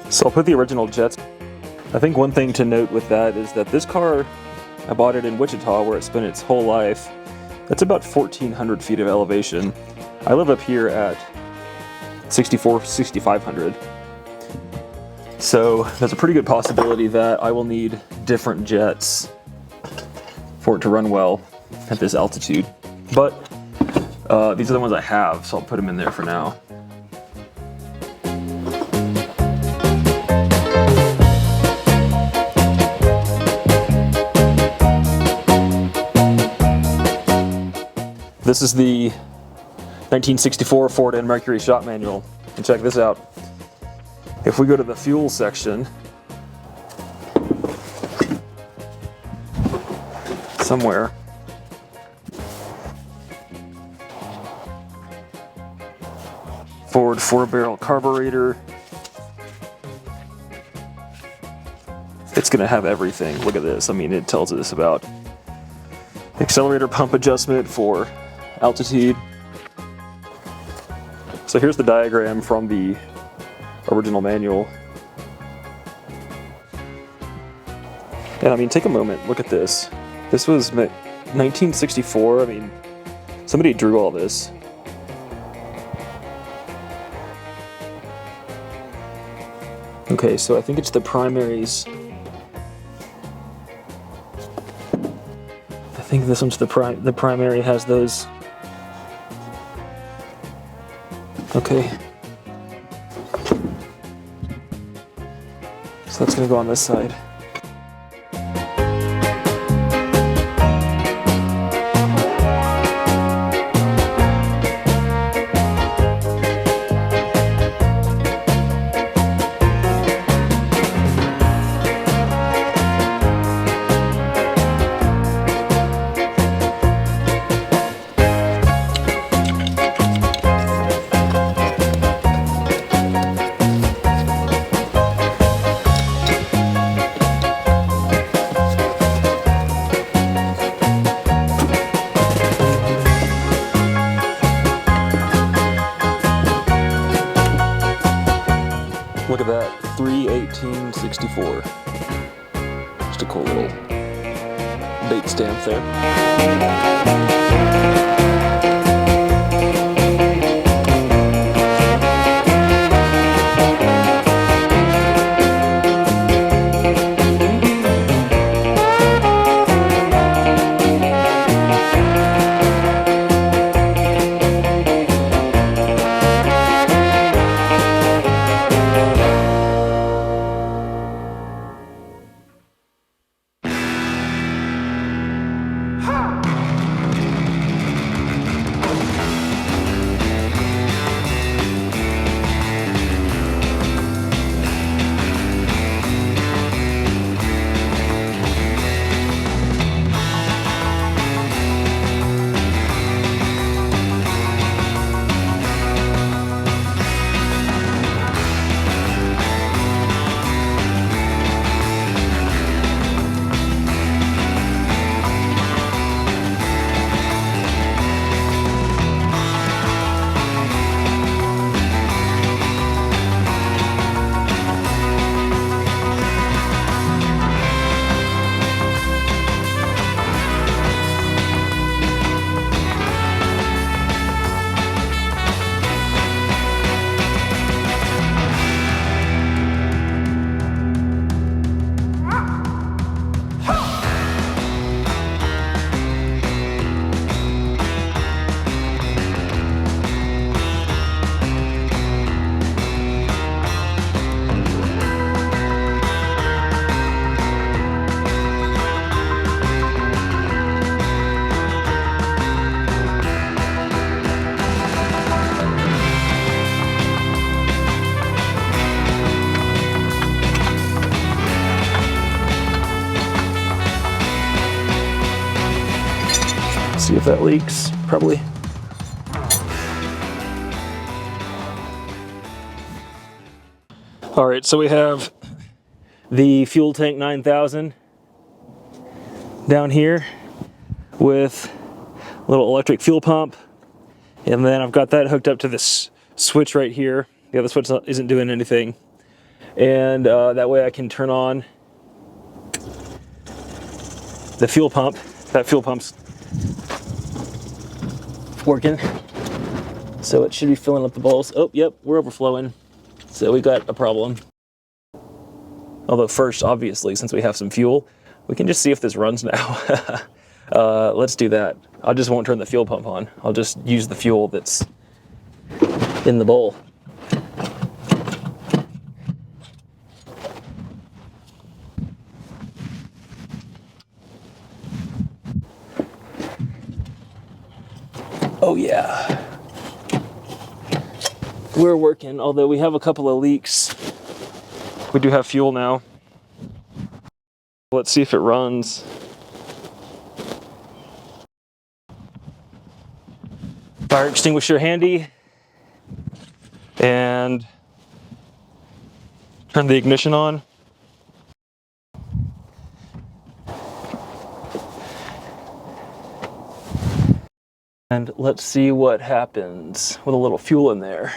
So I'll put the original jets. I think one thing to note with that is that this car, I bought it in Wichita where it spent its whole life. That's about 1,400 feet of elevation. I live up here at 6,500. So there's a pretty good possibility that I will need different jets for it to run well at this altitude. But these are the ones I have, so I'll put them in there for now. This is the 1964 Ford and Mercury shop manual. And check this out. If we go to the fuel section, somewhere, Ford 4-barrel carburetor. It's going to have everything. Look at this. I mean, it tells us about accelerator pump adjustment for altitude. So here's the diagram from the original manual. And I mean, take a moment, look at this. This was 1964. I mean, somebody drew all this. Okay, so I think it's the primaries. I think this one's the primary has those. Okay. So that's gonna go on this side. Look at that, 3/18/64. Just a cool little date stamp there. See if that leaks, probably. All right, so we have the fuel tank 9000 down here with a little electric fuel pump. And then I've got that hooked up to this switch right here. The other switch isn't doing anything. And that way I can turn on the fuel pump. That fuel pump's working. So it should be filling up the bowls. Oh, yep, we're overflowing. So we got a problem. Although first, obviously, since we have some fuel, we can just see if this runs now. Let's do that. I just won't turn the fuel pump on. I'll just use the fuel that's in the bowl. Oh yeah, we're working, although we have a couple of leaks. We do have fuel now. Let's see if it runs. Fire extinguisher handy. And turn the ignition on. And let's see what happens with a little fuel in there.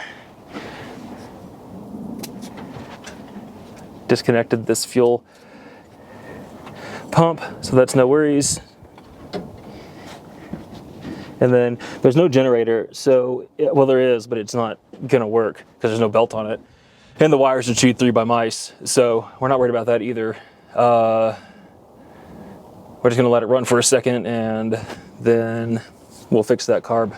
Disconnected this fuel pump, so that's no worries. And then there's no generator, so, well, there is, but it's not gonna work because there's no belt on it. And the wires are chewed through by mice, so we're not worried about that either. We're just gonna let it run for a second and then we'll fix that carb.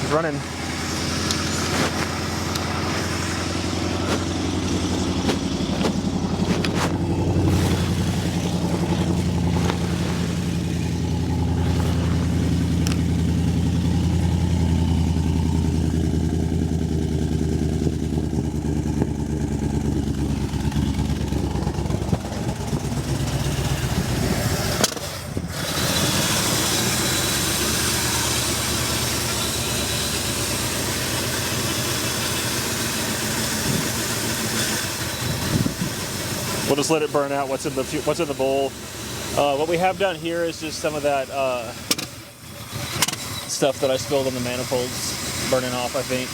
It's running. We'll just let it burn out what's in the bowl. What we have done here is just some of that stuff that I spilled on the manifolds burning off, I think.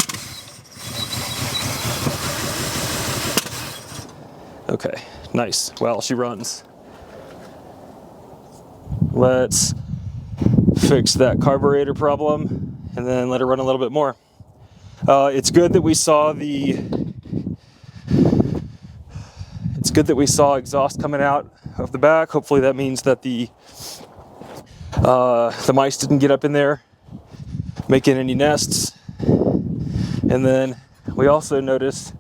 Okay, nice. Well, she runs. Let's fix that carburetor problem and then let her run a little bit more. It's good that we saw exhaust coming out of the back. Hopefully that means that the mice didn't get up in there making any nests. And then we also noticed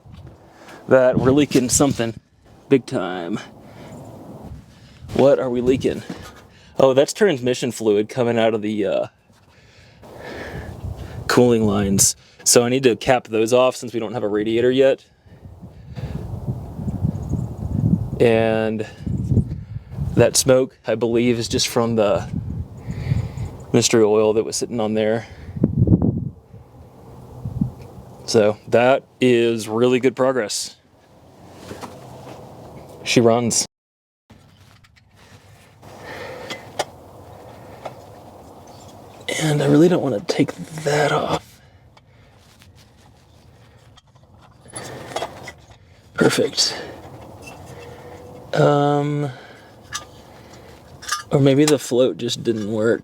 that we're leaking something big time. What are we leaking? Oh, that's transmission fluid coming out of the cooling lines. So I need to cap those off since we don't have a radiator yet. And that smoke, I believe, is just from the mystery oil that was sitting on there. So that is really good progress. She runs. And I really don't want to take that off. Perfect. Or maybe the float just didn't work.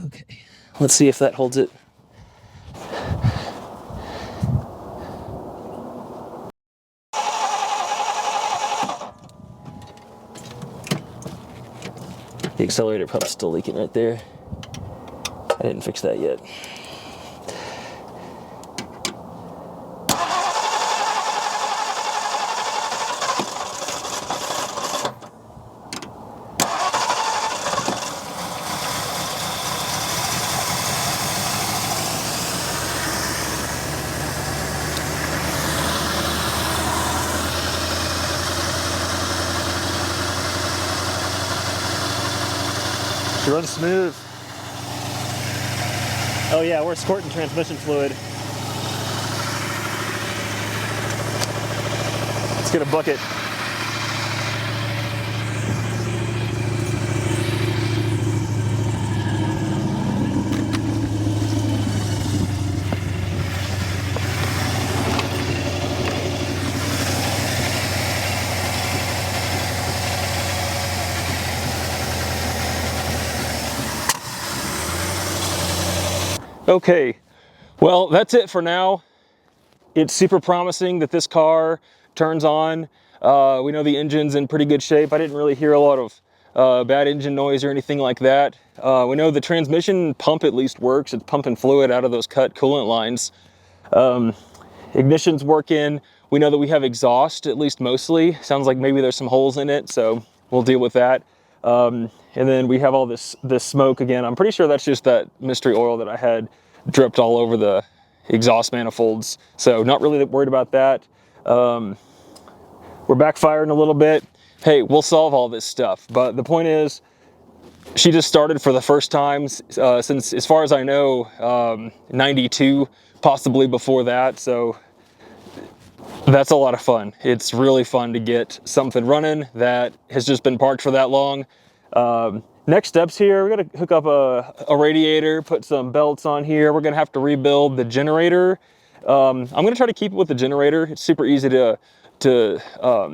Okay, let's see if that holds it. The accelerator pump's still leaking right there. I didn't fix that yet. She runs smooth. Oh yeah, we're squirting transmission fluid. Let's get a bucket. Okay, well, that's it for now. It's super promising that this car turns on. We know the engine's in pretty good shape. I didn't really hear a lot of bad engine noise or anything like that. We know the transmission pump at least works. It's pumping fluid out of those cut coolant lines. ignition's working. We know that we have exhaust, at least mostly. Sounds like maybe there's some holes in it, so we'll deal with that. And then we have all this smoke again. I'm pretty sure that's just that mystery oil that I had dripped all over the exhaust manifolds. So not really worried about that. We're backfiring a little bit. Hey, we'll solve all this stuff. But the point is, she just started for the first time since, as far as I know, 92, possibly before that. So that's a lot of fun. It's really fun to get something running that has just been parked for that long. Next steps here, we're gonna hook up a radiator, put some belts on here. We're gonna have to rebuild the generator. I'm gonna try to keep it with the generator. It's super easy to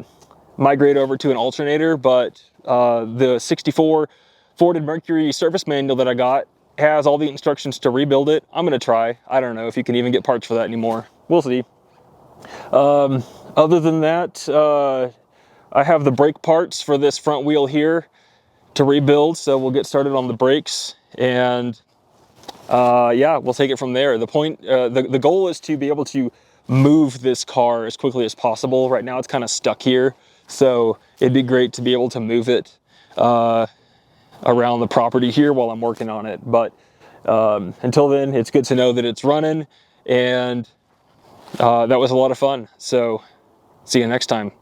migrate over to an alternator, but the 64 Ford and Mercury service manual that I got has all the instructions to rebuild it. I'm gonna try. I don't know if you can even get parts for that anymore. We'll see. Other than that, I have the brake parts for this front wheel here to rebuild, so we'll get started on the brakes, and yeah, we'll take it from there. The goal is to be able to move this car as quickly as possible. Right now it's kind of stuck here, so it'd be great to be able to move it around the property here while I'm working on it. But until then, it's good to know that it's running, and that was a lot of fun. So see you next time.